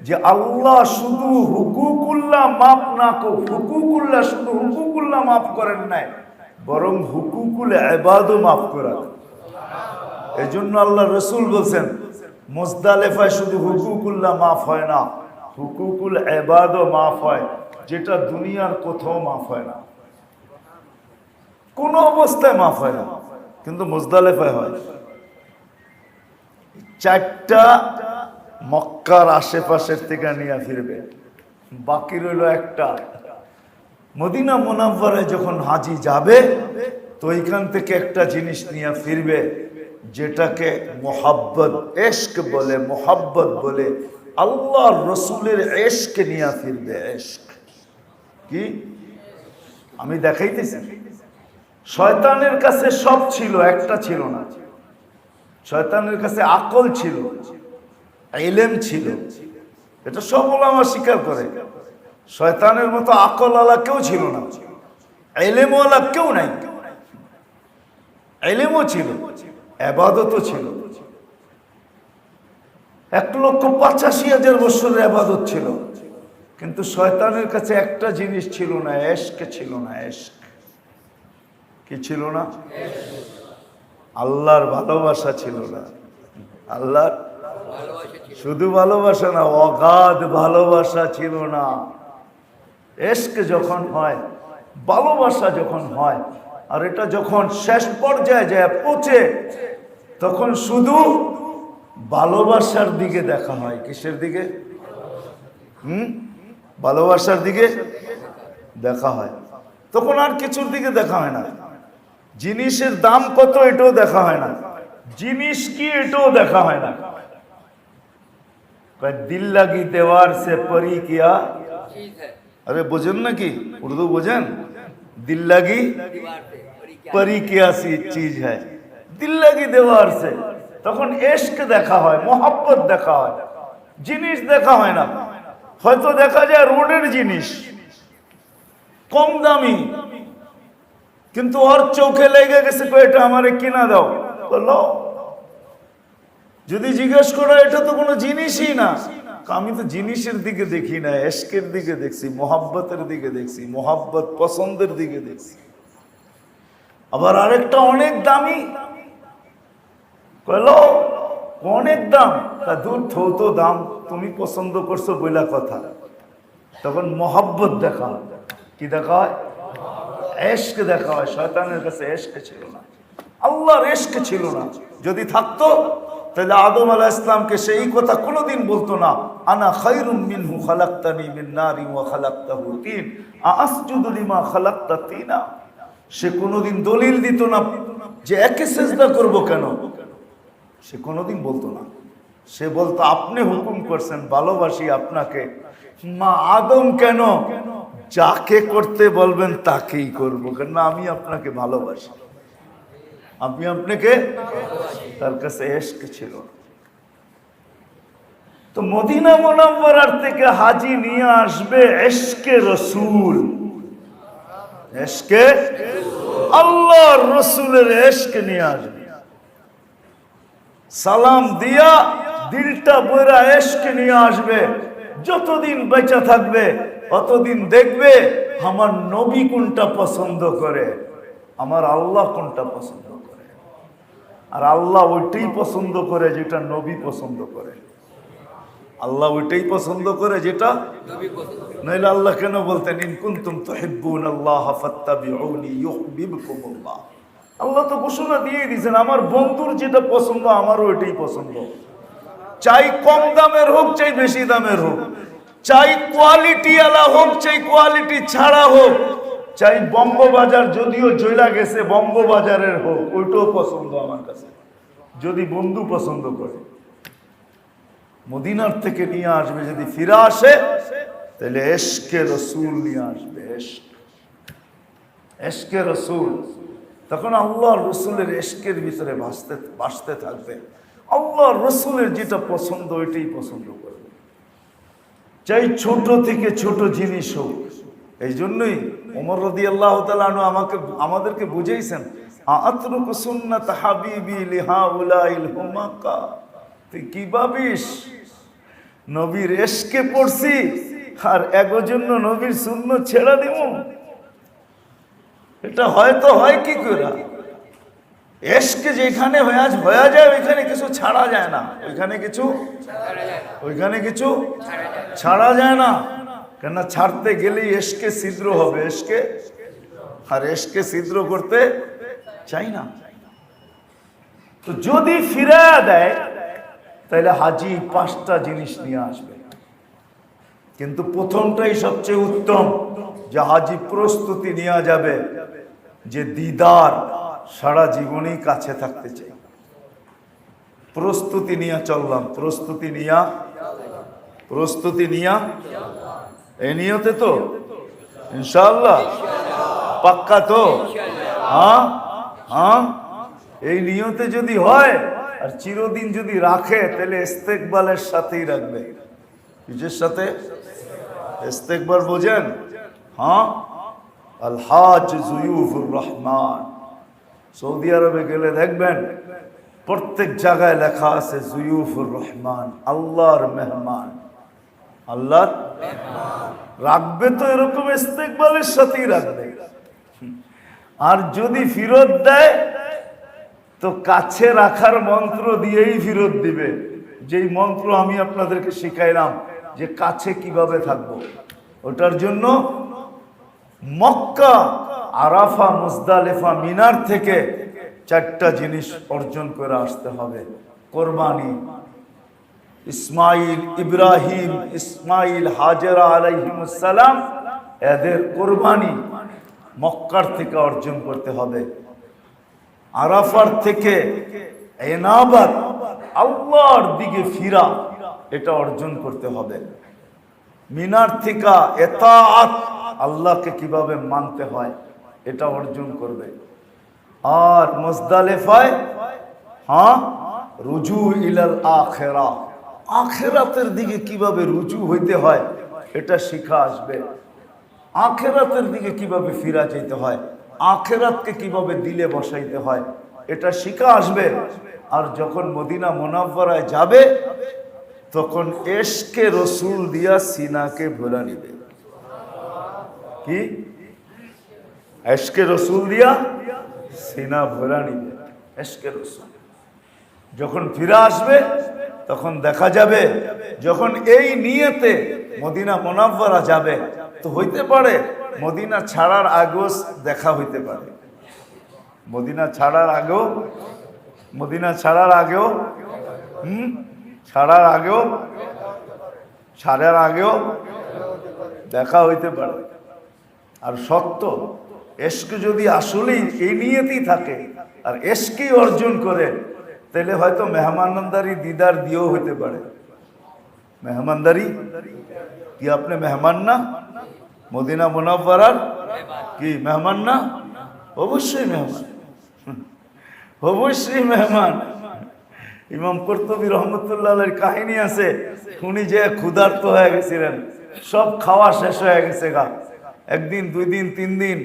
যে আল্লাহ শুধু হুকুকুল্লাহ মাফ না হুকুকুল্লাহ শুধু হুকুকুল্লাহ মাফ করেন নাই, বরং হুকুকুল ইবাদও মাফ করেন। এই জন্য আল্লাহ রসুল বলছেন মুজদালিফায় শুধু হুকুকুল্লাহ মাফ হয় না, হুকুকুল ইবাদও মাফ হয়, যেটা দুনিয়ার কোথাও মাফ হয় না, কোনো অবস্থায় মাফ হয় না, কিন্তু মুজদালিফায় হয়। 4টা মক্কার আশেপাশের থেকে নিয়ে ফিরবে, বাকি রইল একটা। মদিনা মুনাওয়ারায় যখন হাজি যাবে তো ওইখান থেকে একটা জিনিস নিয়ে ফিরবে, যেটাকে মোহাব্বত এশক বলে, মোহাব্বত বলে, আল্লাহর রসুলের এশক নিয়ে ফিরবে। এশক কি আমি দেখাইতেছি। শয়তানের কাছে সব ছিল, একটা ছিল না। শয়তানের কাছে আকল ছিল, ইলম ছিল, এটা সব উলামা স্বীকার করে। শয়তানের মতো আকলওয়ালা কেউ ছিল না, ইলমওয়ালা কেউ নাই। ইলমও ছিল, ইবাদতও ছিল। 1,85,000 বছরের ইবাদত ছিল, কিন্তু শয়তানের কাছে একটা জিনিস ছিল না, এশক ছিল না। এশক কি ছিল না? আল্লাহর ভালোবাসা ছিল না। আল্লাহর শুধু ভালোবাসা না, অগাধ ভালোবাসা ছিল না। এশক যখন হয়, ভালোবাসা যখন হয়, আর এটা যখন শেষ পর্যায়ে যায় পৌঁছে, তখন শুধু ভালোবাসার দিকে দেখা হয়। কিসের দিকে? ভালোবাসার দিকে দেখা হয়। তখন আর কিছুর দিকে দেখা হয় না। জিনিসের দাম কত এটাও দেখা হয় না, জিনিস কি এটাও দেখা হয় না। দিল লাগি দেওয়ার সে পরি কিয়া, আরে বোঝেন নাকি? উর্দু বোঝেন? দিল লাগি পরি কিয়া সি চিজ হ্যায়, দিল লাগি দেওয়ার সে। তখন এশক দেখা হয়, মোহাব্বত দেখা হয়, জিনিস দেখা হয় না। হয়তো দেখা যায় রোডের জিনিস কম দামি, কিন্তু ওর চোখে লেগে গেছে এটা আমারে কিনা দাও, বলো। যদি জিজ্ঞেস করো এটা তো কোনো জিনিসই না, আমি তো জিনিসের দিকে দেখি না, এশকের দিকে দেখছি, মোহাব্বতের দিকে দেখছি, মোহাব্বত পছন্দের দিকে দেখছি। আবার আরেকটা অনেক দামি, বলো অনেক দাম, তা দূর তো দাম, তুমি পছন্দ করছো বইলা কথা। তখন মোহাব্বত দেখা হয়। কি দেখা হয়? এশক দেখা হয়। শয়তানের কাছে এশক ছিল না, আল্লাহর এশক ছিল না। যদি থাকতো তাহলে আদম আলাইহিস সালামকে সেই কথা কোনোদিন বলতো না, আনা খায়রুম মিনহু খালাকতানি মিন নারিন ওয়া খালাকতাহু তিন আসজুদু লিমা খালাকতা তিনা। সে কোনোদিন দলিল দিত না যে একে সিজদা করব কেন, সে কোনোদিন বলতো না। সে বলতো আপনি হুকুম করছেন, ভালোবাসি আপনাকে, মা আদম কেন, যাকে করতে বলবেন তাকেই করবো, কেন আমি আপনাকে ভালোবাসি, আমি আপনাকে। তার কাছে এশক ছিল। তো মদিনা মুনাওয়ারার থেকে হাজি নিয়ে আসবে এশকে রসুল, এশকে আল্লাহর রসুলের এশক নিয়ে আসবে। সালাম দিয়া দিলটা বইরা এশক নিয়ে আসবে। যতদিন বেঁচে থাকবে অতদিন দেখবে আমার নবী কোনটা পছন্দ করে, আমার আল্লাহ কোনটা পছন্দ করে। আর আল্লাহ ওইটাই পছন্দ করে যেটা নবী পছন্দ করে। আল্লাহ ওইটাই পছন্দ করে যেটা নবী পছন্দ করে। নইলে আল্লাহ কেন বলতেন ইন কুনতুম তুহিব্বুনাল্লাহ ফাত্তাবিউনি ইউহিব্বুকুমুল্লাহ। আল্লাহ তো ঘোষণা দিয়ে দিয়েছেন আমার বন্ধুর যেটা পছন্দ আমারও ওইটাই পছন্দ। চাই কম দামের হোক চাই বেশি দামের হোক, চাই কোয়ালিটি আলা হোক চাই কোয়ালিটি ছাড়া হোক, চাই বঙ্গবাজার যদিও জয়লা গেছে বঙ্গবাজারের হোক, ওইটাও পছন্দ আমার কাছে, যদি বন্ধু পছন্দ করে। মদিনার থেকে নিয়ে আসবে, যদি ফিরে আসে তাহলে এশকে রসুল নিয়ে আসবে। এশকে রসুল, তখন আল্লাহর রসুলের এশকের ভিতরে ভাসতে থাকবে। আল্লাহর রসুলের যেটা পছন্দ ওইটাই পছন্দ করবে, চাই ছোট থেকে ছোট জিনিস হোক। এই জন্যই ওমর রাদিয়াল্লাহু তাআলা আনহু আমাদেরকে বুঝাইছেন আতরুকু সুন্নাত হাবিবি লিহাউলাইল হুমাকা তুই কি ভাবিস নবীর এশকে পড়ছি আর এগো জন্য নবীর সুন্নত ছেড়া দিব? এটা হয়তো হয় কি করে? এশকে যেখানে হয়ে যায় ওইখানে কিছু ছাড়া যায় না, ওইখানে কিছু ছাড়া যায় না। কেন ছাড়তে গেলেই এশকে ছিদ্র হবে, এশকে ছিদ্র করতে চাই না। তো যদি ফিরে দেয় তাহলে হাজি 5টা জিনিস নিয়ে আসবে, কিন্তু প্রথমটাই সবচেয়ে উত্তম, যে হাজি প্রস্তুতি নেওয়া যাবে যে দিদার সারা জীবনই কাছে থাকতে চাই। প্রস্তুতি নিয়ে চললাম, প্রস্তুতি নিয়া এই নিয়তে তো ইনশাআল্লাহ পাক্কা তো? হ্যাঁ, এই নিয়তে যদি হয় আর চিরদিন যদি রাখে তাহলে ইস্তেকবালের সাথেই রাখবে। কিসের সাথে? ইস্তেকবার বোঝেন? হ্যাঁ, আল হাজ জুয়ুফুর রহমান। সৌদি আরবে গেলে দেখবেন প্রত্যেক জায়গায় লেখা আছে জুয়ুফুর রহমান, আল্লাহর মেহমান। আল্লাহর রাখবে তো এরকম ইস্তেকবালের সাথেই রাখবে। আর যদি ফিরত দেয় তো কাছে রাখার মন্ত্র দিয়েই ফিরত দিবে, যেই মন্ত্র আমি আপনাদেরকে শিখাইলাম যে কাছে কিভাবে থাকবো। ওটার জন্য মক্কা, আরাফা, মুজদালিফা, মিনার থেকে 4টা জিনিস অর্জন করে আসতে হবে। কোরবানি, ইসমাইল হাজেরা আলাইহিমুস সালাম, এদের কোরবানি মক্কার থেকে অর্জন করতে হবে। আরাফার থেকে এনাবাত, আল্লাহর দিকে ফিরা, এটা অর্জন করতে হবে। মিনার থেকে এতাআত, আল্লাহকে কিভাবে মানতে হয় এটা অর্জন করবে। আর মুজদালিফায় রুজু ইলাল আখিরা, আখিরাতের দিকে কিভাবে রুজু হইতে হয় এটা শিখা আসবে। আখিরাতের দিকে কিভাবে ফিরা যেতে হয়, আখিরাতকে কিভাবে দিলে বসাইতে হয় এটা শিখা আসবে। আর যখন মদিনা মুনাওয়ারায় যাবে তখন এশকে রসুল দিয়া সিনাকে ভরা নিবে। কি? এশকে রসুল দিয়া সিনা ভরা নিবে, এশকে রসুল। যখন ফিরে আসবে তখন দেখা যাবে, যখন এই নিয়তে মদিনা মুনাওয়ারা যাবে তো হইতে পারে মদিনা ছাড়ার আগেও দেখা হইতে পারে, মদিনা ছাড়ার আগেও দেখা হইতে পারে। আর সত্য এশক যদি আসলেই এই নিয়তেই থাকে আর এশকেই অর্জন করে তাহলে হয়তো মেহমানদারি দিদার দিয়েও হইতে পারে। মেহমানদারি কি? আপনি মেহমান না? মদিনা মুনাওয়ারার কি মেহমান না? অবশ্যই মেহমান, অবশ্যই মেহমান। ইমাম কুরতুবী রহমতুল্লাহ আলাইহির কাহিনী আছে, উনি যে ক্ষুধার্ত হয়ে গেছিলেন, সব খাওয়া শেষ হয়ে গেছে গা, 1 দিন 2 দিন 3 দিন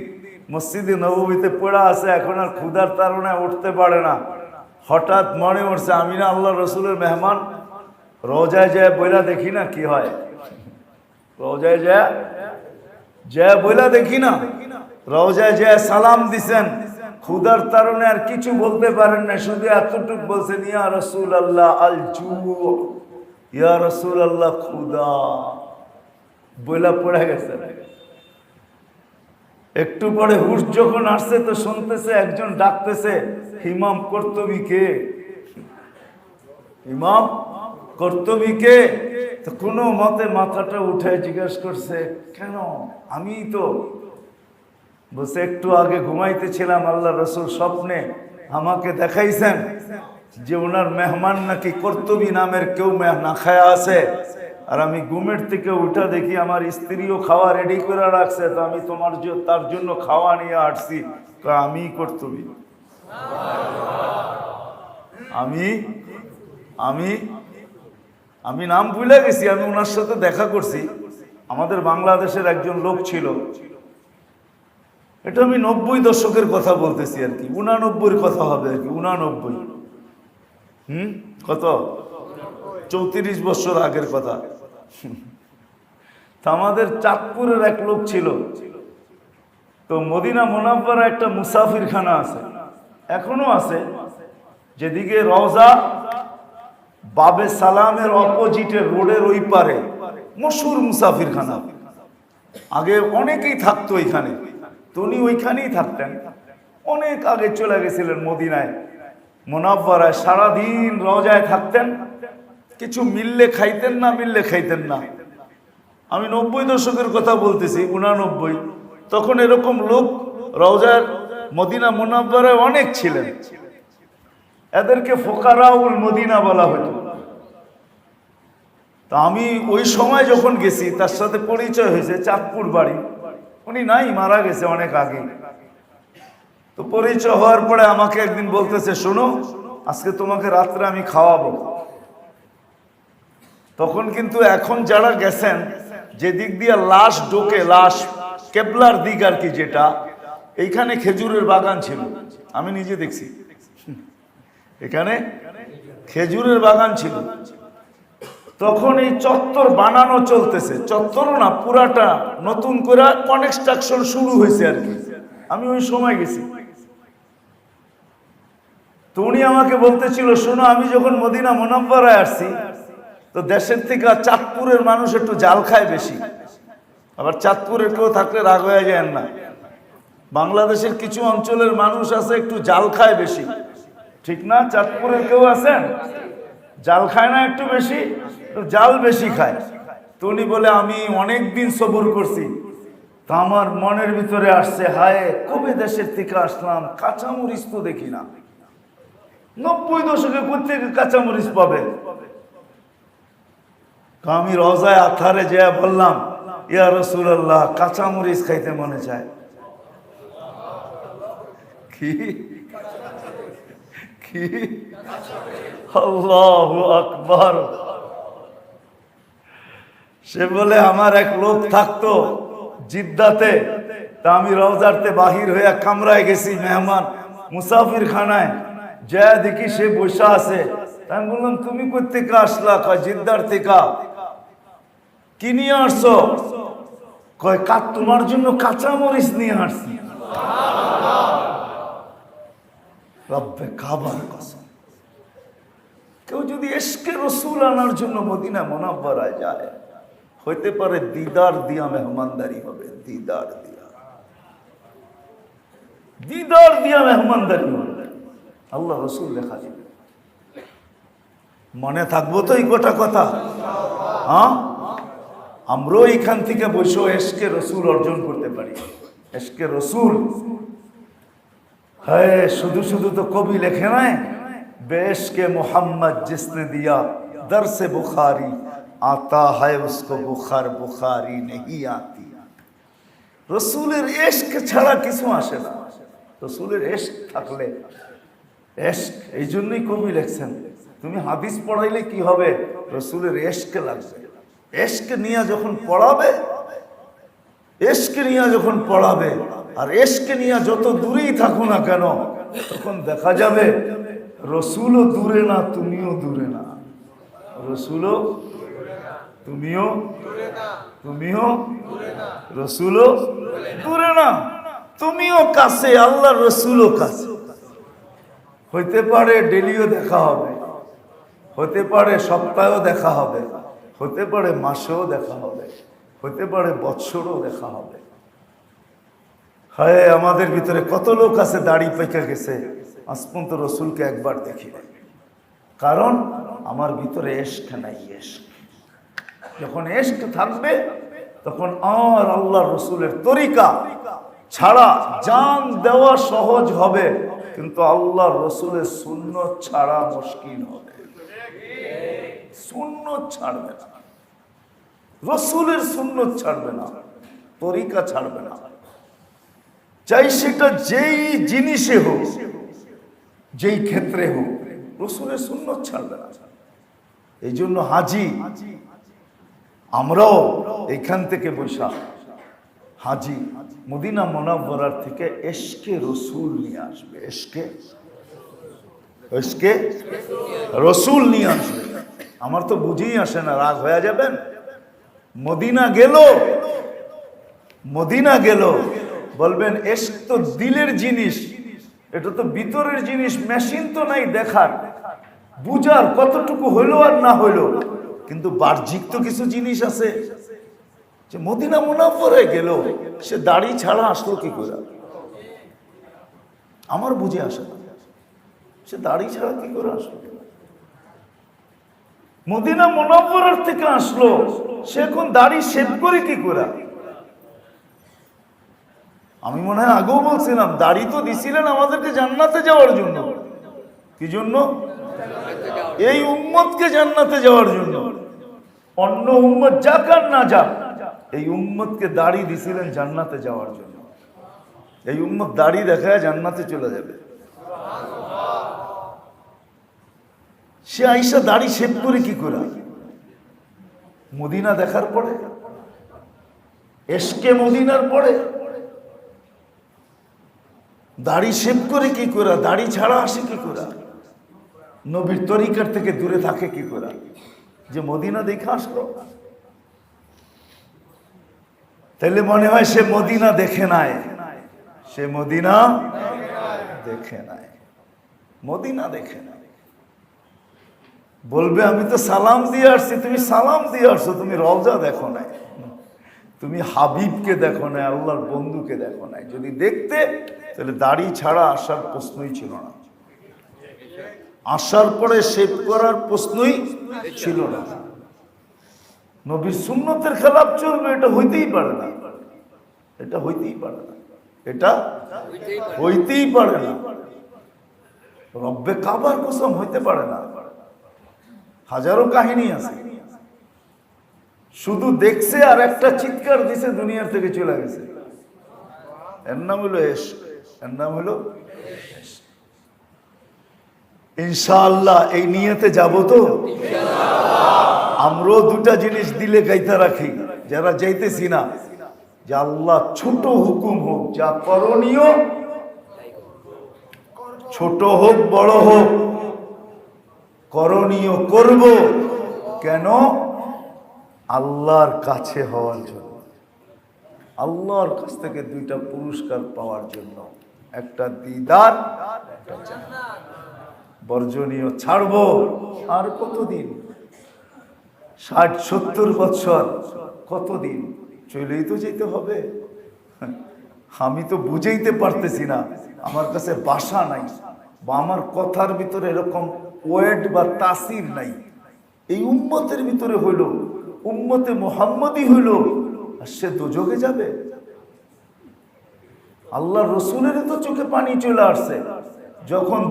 মসজিদে নববীতে পড়া আছে, এখন আর ক্ষুধার তাড়নায় উঠতে পারে না। হঠাৎ মনে পড়ছে আমি না আল্লাহ রসুলের মেহমান, রোজায় যায় বইলা দেখি না কি হয়, রোজায় যায় বইলা দেখি না। রোজায় যায় সালাম দিছেন, ক্ষুধার তাড়নায় আর কিছু বলতে পারেন না, শুধু এতটুকু বলছেন ইয়া রাসূলুল্লাহ আল জু, ইয়া রাসূলুল্লাহ ক্ষুধা, বইলা পড়ে গেছে। একটু পরে হুশ যখন আসছে তো শুনতেছে একজন ডাকতেছে ইমাম কুরতুবীকে, ইমাম কুরতুবীকে। তো কোনো মতে মাথাটা উঠে জিজ্ঞেস করছে কেন? আমি তো বলছে একটু আগে ঘুমাইতেছিলাম, আল্লাহ রসুল স্বপ্নে আমাকে দেখাইছেন যে ওনার মেহমান নাকি কুরতুবী নামের কেউ না খায়া আছে, আর আমি ঘুমের থেকে উঠা দেখি আমার স্ত্রীও খাওয়া রেডি করে রাখছে, তো আমি তার জন্য খাওয়া নিয়ে আসছি। আমি কুরতুবী, আমি নাম ভুলে গেছি, আমি ওনার সাথে দেখা করছি। আমাদের বাংলাদেশের একজন লোক ছিল, এটা আমি 90 দশকের কথা বলতেছি আর কি, 89-র কথা হবে আর কি, 89। কত? 34 বছর আগের কথা। তা আমাদের চাঁদপুরের এক লোক ছিল, তো মদিনা মুনাওয়ারা একটা মুসাফিরখানা আছে, এখনো আছে, যেদিকে রওজা বাবে সালামের অপোজিটে রোডের ওই পারে মশহুর মুসাফিরখানা। আগে অনেকেই থাকতো ওইখানে, তো উনি ওইখানেই থাকতেন। অনেক আগে চলে গেছিলেন মদিনায় মুনাওয়ারায়, সারাদিন রওজায় থাকতেন, কিছু মিললে খাইতেন না, মিললে খাইতেন না। আমি 90 দশকের কথা বলতেছি, 89। তখন এরকম লোক রওজার মদিনা মুনাওয়ারায় অনেক ছিলেন, এদেরকে ফোকারাউল মদিনা বলা হতো। তা আমি ওই সময় যখন গেছি তার সাথে পরিচয় হয়েছে, চাঁদপুর বাড়ি, উনি নাই, মারা গেছে অনেক আগে। তো পরিচয় হওয়ার পরে আমাকে একদিন বলতেছে, শোনো আজকে তোমাকে রাত্রে আমি খাওয়াবো। তখন কিন্তু এখন যারা গেছেন, যে দিক দিয়ে লাশ ঢোকে, লাশ কেবলার দিক আর কি, যেটা এইখানে খেজুরের বাগান ছিল, আমি নিজে দেখছি, এখানে খেজুরের বাগান ছিল। তখন এই চত্বর বানানো চলতেছে, চত্বরও না পুরাটা নতুন করে কনস্ট্রাকশন শুরু হয়েছে আর কি, আমি ওই সময় গেছি। তো উনি আমাকে বলতেছিল, শোনো আমি যখন মদিনা মুনাওয়ারায় আসছি, তো দেশের থেকে চাঁদপুরের মানুষ একটু জাল খায় বেশি। আবার চাঁদপুরের কেউ থাকলে রাগ হয়ে যায় না, বাংলাদেশের কিছু অঞ্চলের মানুষ আছে একটু জাল খায় বেশি, ঠিক না? চাঁদপুরের কেউ আছেন জাল খায় না একটু বেশি, জাল বেশি খায়। তো উনি বলে, আমি অনেক দিন সবর করছি, তা আমার মনের ভিতরে আসছে, হায় কবে দেশের থেকে আসলাম, কাঁচামরিচ তো দেখি না। 90 দশকে কোথেকে কাঁচামরিচ পাবে? আমি রওজায় আথারে যা বললাম, ইয়া রাসূলুল্লাহ কাঁচামরিচ খাইতে মনে চায়। কি কি? আল্লাহু আকবার। সে বলে, আমার এক লোক থাকতো জিদ্দাতে, তা আমি রওজারতে বাহির হইয়া কামরায় গেছি, মেহমান মুসাফির খানায় যা দেখি সে বসা আছে। আমি বললাম, তুমি কোথেকে আসলা? কয় জিদ্দার থেকে। কি নিয়ে আসছো? কয় তোমার জন্য কাঁচামরিচ নিয়ে আসছি। রব্বে কাবার কসম, কেউ যদি ইশকে রাসূল আনার জন্য মদিনা মুনাওয়ারায় যায়, হইতে পারে দিদার দিয়া মেহমানদারি হবে, দিদার দিয়া, দিদার দিয়া মেহমানদারি হবে, আল্লাহ রাসূল লেখা দিবে। মনে থাকবো তো এই গোটা কথা? হ্যাঁ, আমরাও এখান থেকে বসে ইশকে রাসূল অর্জন করতে পারি। ইশকে রাসূল, হ্যাঁ, শুধু শুধু তো কবি লেখে নাই, বেশকে মোহাম্মদ जिसने दिया दर्से बुखारी आता है उसको बुखार बुखारी नहीं आती। রসুলের ইশক ছাড়া কিছু আসে না। রসুলের ইশক থাকলে, ইশক, এই জন্যই কবি লেখছেন, তুমি হাদিস পড়াইলে কি হবে? রসুলের ইশক লাগবে। ইশক নিয়ে যখন পড়াবে, ইশক নিয়ে যখন পড়াবে, আর ইশক নিয়ে যত দূরেই থাকো না কেন, তখন দেখা যাবে রসুলও দূরে না, তুমিও দূরে না। রসুলও, তুমিও, তুমিও, রসুলও দূরে না, তুমিও কাছে, আল্লাহ রসুলও কাছে। হইতে পারে ডেলিও দেখা হবে, হতে পারে সপ্তাহেও দেখা হবে, হতে পারে মাসেও দেখা হবে, হতে পারে বৎসরও দেখা হবে। হায়, আমাদের ভিতরে কত লোক আছে দাড়ি পেকে গেছে, আজ পর্যন্ত রসুলকে একবার দেখি নাই। কারণ আমার ভিতরে ইশক নাই। ইশক যখন ইশক থাকবে, তখন আর আল্লাহ রসুলের তরিকা ছাড়া জান দেওয়া সহজ হবে, কিন্তু আল্লাহ রসুলের সুন্নত ছাড়া মুশকিল হবে। সুন্নত ছাড়বে না, রসুলের সুন্নত ছাড়বে না, তরিকা ছাড়বে না, চাই সেটা যেই জিনিসে হোক, যেই ক্ষেত্রে হোক, রসুলের সুন্নত ছাড়বে না। এই জন্য হাজি, আমরাও এখান থেকে বৈশা হাজি মদিনা মুনাওয়ারার থেকে ইশকে রসুল নিয়ে আসবে, ইশকে রসুল নিয়ে আসবে। আমার তো বুঝেই আসে না, রাগ হয়ে যাবেন। মদিনা গেল, মদিনা গেল, বলবেন এশক তো দিলের জিনিস, এটা তো ভিতরের জিনিস, মেশিন তো নাই দেখার বুঝার কতটুকু হইলো আর না হইলো, কিন্তু বাহ্যিক তো কিছু জিনিস আছে। যে মদিনা মুনাফফরে গেল, সে দাড়ি ছাড়া আসলো কি করে? আমার বুঝে আসে না, সে দাড়ি ছাড়া কি করে আসলো? মদিনা মুনাফফরের থেকে আসলো, সে এখন দাড়ি শেভ করে কি করে? আমি মনে হয় আগেও বলছিলাম, দাড়ি তো দিছিলেন আমাদেরকে জান্নাতে যাওয়ার জন্য। কি জন্য? এই উম্মতকে জান্নাতে যাওয়ার জন্য। অন্য উম্মত যাক আর না যাক, এই উম্মতকে দাড়ি দিছিলেন জান্নাতে যাওয়ার জন্য। এই উম্মত দাড়ি দেখায় জান্নাতে চলে যাবে। সে আইসা দাড়ি শেভ করে কি করে? মদিনা দেখার পরে, এশকে মদিনার পরে দাড়ি শেভ করে কি করে? দাড়ি ছাড়া আসে কি করে? নবীর তরিকার থেকে দূরে থাকে কি করে? যে মদিনা দেখে আসলো, তাহলে মনে হয় সে মদিনা দেখে নাই, সে মদিনা দেখে নাই, মদিনা দেখে নাই। বলবে আমি তো সালাম দিয়ে আসছি, তুমি সালাম দিয়ে আসছো, তুমি রওজা দেখো নাই, তুমি হাবিবকে দেখো নাই, আল্লাহর বন্ধুকে দেখো নাই। যদি দেখতে, তাহলে দাড়ি ছাড়া আসার প্রশ্নই ছিল না, আসার পরে শেভ করার প্রশ্নই ছিল না। নবীর সুন্নতের খেলাফ চলবে, এটা হইতেই পারে না, এটা হইতেই পারে না, এটা হইতেই পারে না। রব্বে কাবার কসম হইতে পারে না। হাজারো কাহিনী আছে, শুধু দেখছে আর একটা চিৎকার দিছে, দুনিয়ার থেকে চলে গেছে। এর নাম হলো ইশক, এর নাম হলো ইশক। ইনশাআল্লাহ এই নিয়তে যাব তো। আমরাও দুটা জিনিস দিলে গাইতে রাখি, যারা যাইতেছি না, যে আল্লাহ ছোট হুকুম হোক, যা করণীয়, ছোট হোক বড় হোক, করণীয় করব। কেন? আল্লাহর কাছে হওয়ার জন্য, আল্লাহর কাছ থেকে দুইটা পুরস্কার পাওয়ার জন্য, একটা দিদার, একটা জান্নাত। বর্জনীয় ছাড়বো আর কতদিন? 60-70 বছর, কতদিন? চলেই তো যেতে হবে। আমি তো বুঝাইতে পারতেছি না, আমার কাছে ভাষা নাই, বা আমার কথার ভিতরে এরকম ওয়েট বা তাসির নাই। এই উম্মতের ভিতরে হইল, উম্মতে মুহাম্মদী হইল, আর সে দোজখে যাবে। আল্লাহ রসুলের তো চোখে পানি চলে আসছে যখন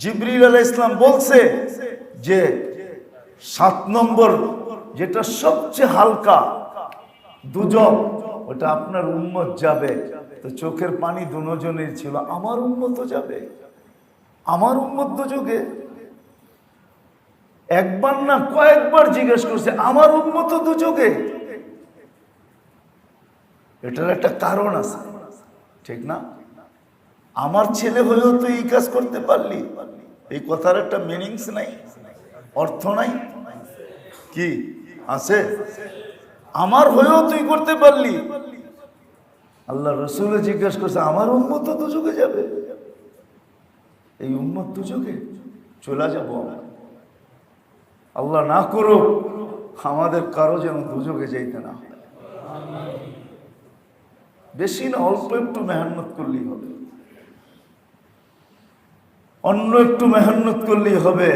জিবরিল আলাইহিস সালাম বলছে যে 7 নম্বর, যেটা সবচেয়ে হালকা দুজক, ওটা আপনার উম্মত যাবে। তো চোখের পানি দুজনের ছিল, আমার উম্মত যাবে, আমার উম্মত দুজকে। একবার না কয়েকবার জিজ্ঞেস করছে, আমার উম্মত দুজকে। এটার একটা কারণ আছে, ঠিক না? আমার ছেলে হলেও তুই এই কাজ করতে পারলি, এই কথার একটা মিনিংস নাই, অর্থ নাই, কি আছে? আমার হয়েও তুই করতে পারলি। আল্লাহ রসুলে জিজ্ঞাসা করছে, আমার উম্মত তো দুজকে যাবে, এই উম্মত দুজকে চলে যাব। আল্লাহ না করো আমাদের কারো যেন দুজকে যাইতে না হয়। বেশি না, অল্প একটু মেহনত করলেই হবে, অন্য একটু মেহনত করলেই হবে।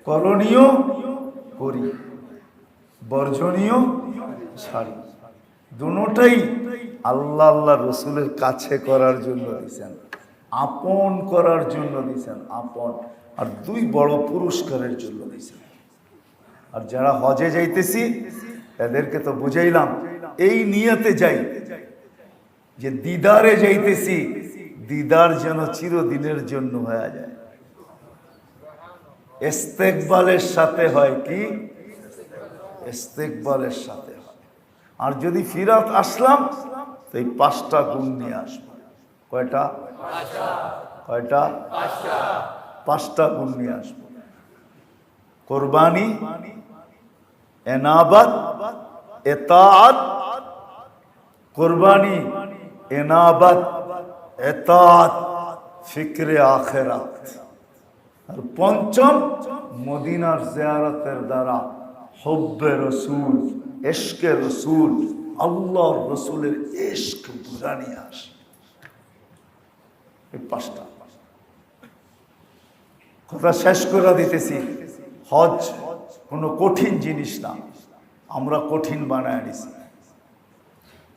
করণীয় করি, বর্জনীয় ছাড়ি, দুটোটাই আল্লাহ আল্লাহ রসুলের কাছে করার জন্য দিয়েছেন, আপন করার জন্য দিয়েছেন, আপন। আর 2 বড় পুরস্কারের জন্য দিয়েছেন। আর যারা হজে যাইতেছি এদেরকে তো বুঝাইলাম, এই নিয়তে যাই যে দিদারে যাইতেছি, দিদার যেন চিরদিনের জন্য হয়ে যায়। ইস্তেকবালের সাথে হয় কি? ইস্তেকবালের সাথে হয়। আর যদি ফিরাত আসলাম, তো এই 5টা গুণ নিয়ে আসবো। কয়টা? কয়টা? 5টা গুণ নিয়ে আসবো। কোরবানি, এনাবাত, এতাআত। কোরবানি, এনাবাত, এতাআত, ফিকরে আখিরাত। আর পঞ্চম, মদিনার জিয়ারতের দ্বারা হুব্বে রাসূল, ইশকে রাসূল, আল্লাহর রাসূলের ইশক বুঝা নিয়ে আসে। এই পাঁচটা কথা শেষ করে দিতেছি। হজ কোনো কঠিন জিনিস না, আমরা কঠিন বানায় নিছি।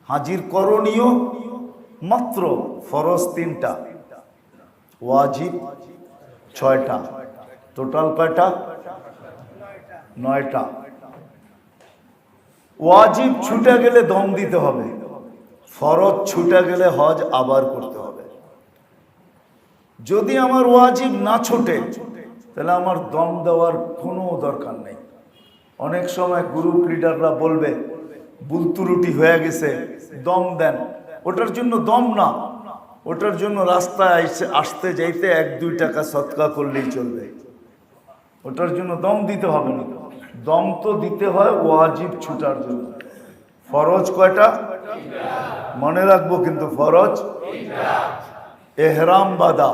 হাজির করণীয় মাত্র ফরজ 3টা, ওয়াজিব 6টা, টোটাল কয়টা? 9টা। ওয়াজিব ছুটে গেলে দম দিতে হবে, ফরজ ছুটে গেলে হজ আবার করতে হবে। যদি আমার ওয়াজিব না ছুটে তাহলে আমার দম দেওয়ার কোনো দরকার নেই। অনেক সময় গ্রুপ লিডাররা বলবে বুলতুরুটি হয়ে গেছে, দম দেন। ওটার জন্য দম না, ওটার জন্য রাস্তায় আসতে যাইতে 1-2 টাকা সদকা করলেই চলবে। ওটার জন্য দম দিতে হবে না। দম তো দিতে হয় ওয়াজিব ছুটার জন্য। ফরজ কয়টা? মনে রাখবো কিন্তু, ফরজ এহরাম বাঁধা,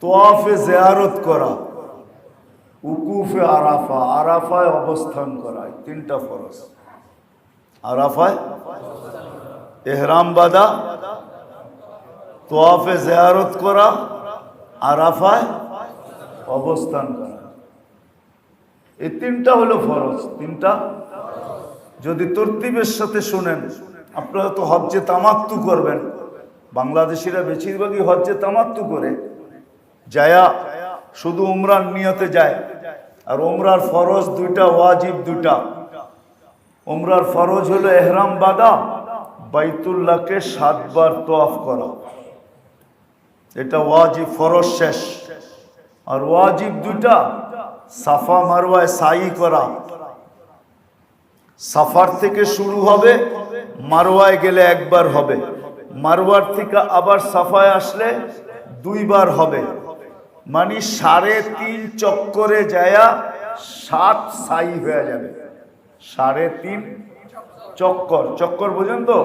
তোয়াফে জিয়ারত করা, উকুফে আরাফা, আরাফায় অবস্থান করা, 3টা ফরজ। আরাফায় এহরাম বাঁধা, তোয়াফে জিয়ারত করা, আরাফায় অবস্থান করা, এই 3টা হলো ফরজ। 3টা যদি তরতিবের সাথে শুনেন, আপনারা তো হজ্জে তামাত্তু করবেন। বাংলাদেশিরা বেশিরভাগই হজ্জে তামাত্তু করে, যায়া শুধু উমরার নিয়তে যায়। আর উমরার ফরজ 2টা, ওয়াজিব 2টা। উমরার ফরজ হলো এহরাম বাঁধা, বাইতুল্লাহকে 7 বার তওয়াফ করা, এটা ওয়াজিব, ফরজ শেষ। আর ওয়াজিব 2টা, সাফা মারওয়ায় সাই করা। সাফার থেকে শুরু হবে, মারওয়ায় গেলে 1 বার হবে, মারওয়ার থেকে আবার সাফায় আসলে 2 বার হবে। মানে 3.5 চক্করে যায়া 7 সাই হয়ে যাবে। 3.5 চক্কর, চক্কর বুঝেন তো,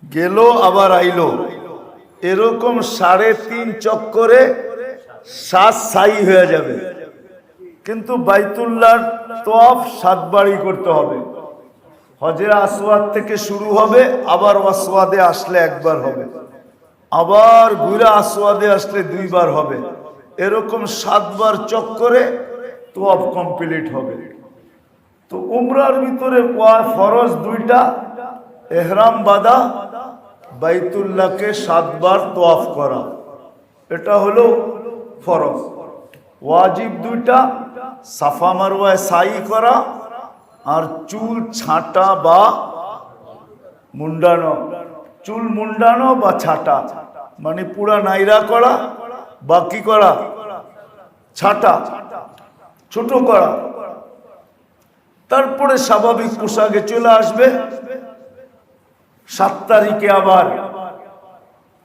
গেল আবার আইলো, এরকম 3.5 চক্করে 7 সাই হয়ে যাবে। কিন্তু বাইতুল্লাহর তওয়াফ 7 বারই করতে হবে। হজরে আসওয়াদ থেকে শুরু হবে, আবার আসওয়াদে আসলে 1 বার হবে, আবার ঘুরে আসওয়াদে আসলে 2 বার হবে। এরকম 7 বার চক্করে তওয়াফ কমপ্লিট হবে। তো উমরার ভিতরে ফরজ 2টা, এহরাম বাঁধা, বাইতুল্লাহকে 7 বার তওয়াফ করা, এটা হলো ফরজ। ওয়াজিব 2টা, সাফা মারওয়ায় সাই করা, আর চুল ছাঁটা বা মুন্ডানো। চুল মুন্ডানো বা ছাঁটা মানে পুরা নাইরা করা, বাকি করা, ছাঁটা, ছোট করা। তারপরে স্বাভাবিক পোশাকে চলে আসবে। 7 তারিখে আবার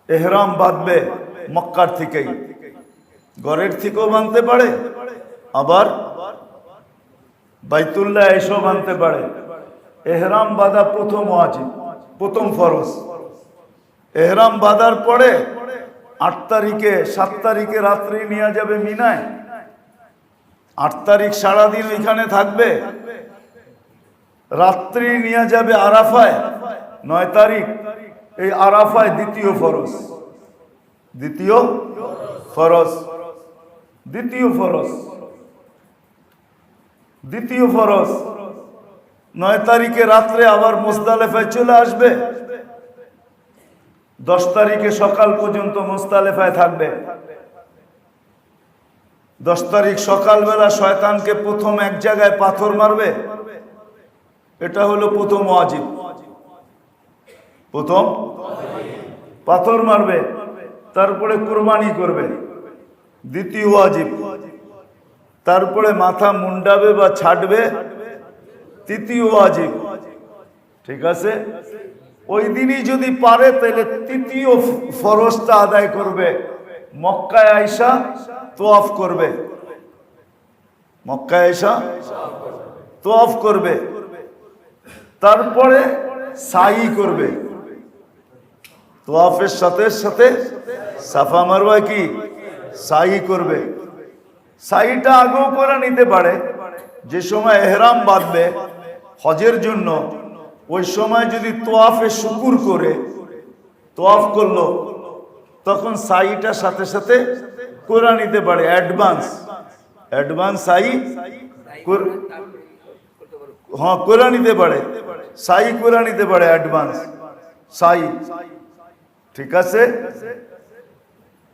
এহরাম বাঁধবে, মক্কার থেকেই, ঘরের থেকেও বাঁধতে পারে, আবার বাইতুল্লাহ এসেও বাঁধতে পারে। এহরাম বাঁধা প্রথম ওয়াজিব, প্রথম ফরজ। এহরাম বাঁধার পরে 8 তারিখে, 7 তারিখে রাত্রি নিয়ে যাবে মিনায়। 8 তারিখ সারাদিন ওইখানে থাকবে, রাত্রি নিয়ে যাবে আরাফায়। 9 তারিখ এই আরাফায় দ্বিতীয় ফরজ, দ্বিতীয় ফরজ, দ্বিতীয় ফরজ, দ্বিতীয় ফরজ। 9 তারিখে রাত্রে আবার মুজদালিফায় চলে আসবে। 10 তারিখে সকাল পর্যন্ত মুজদালিফায় থাকবে। 10 তারিখ সকালবেলা শয়তানকে প্রথম 1 জায়গায় পাথর মারবে, এটা হলো প্রথম ওয়াজিব। প্রথম পাথর মারবে, তারপরে কুরবানি করবে, দ্বিতীয় ওয়াজিব। তারপরে মাথা মুন্ডাবে বা ছাড়বে, তৃতীয় ওয়াজিব। ঠিক আছে, ওই দিনই যদি পারে তাহলে তৃতীয় ফরজটা আদায় করবে, মক্কায় আইসা তওয়াফ করবে। মক্কায় এসা তওয়াফ করবে, তারপরে সাই করবে। তওয়াফের সাথে সাথে সাফা মারওয়া কি সাই করবে। সাইটা আগেও করে নিতে পারে, যে সময় এহরাম বাঁধবে হজের জন্য, ওই সময় যদি তওয়াফে শুকুর করে তওয়াফ করলো, তখন সাইটা সাথে সাথে করে নিতে পারে। অ্যাডভান্স সাই হ্যাঁ করে নিতে পারে, সাই করে নিতে পারে, অ্যাডভান্স সাই। ঠিক আছে,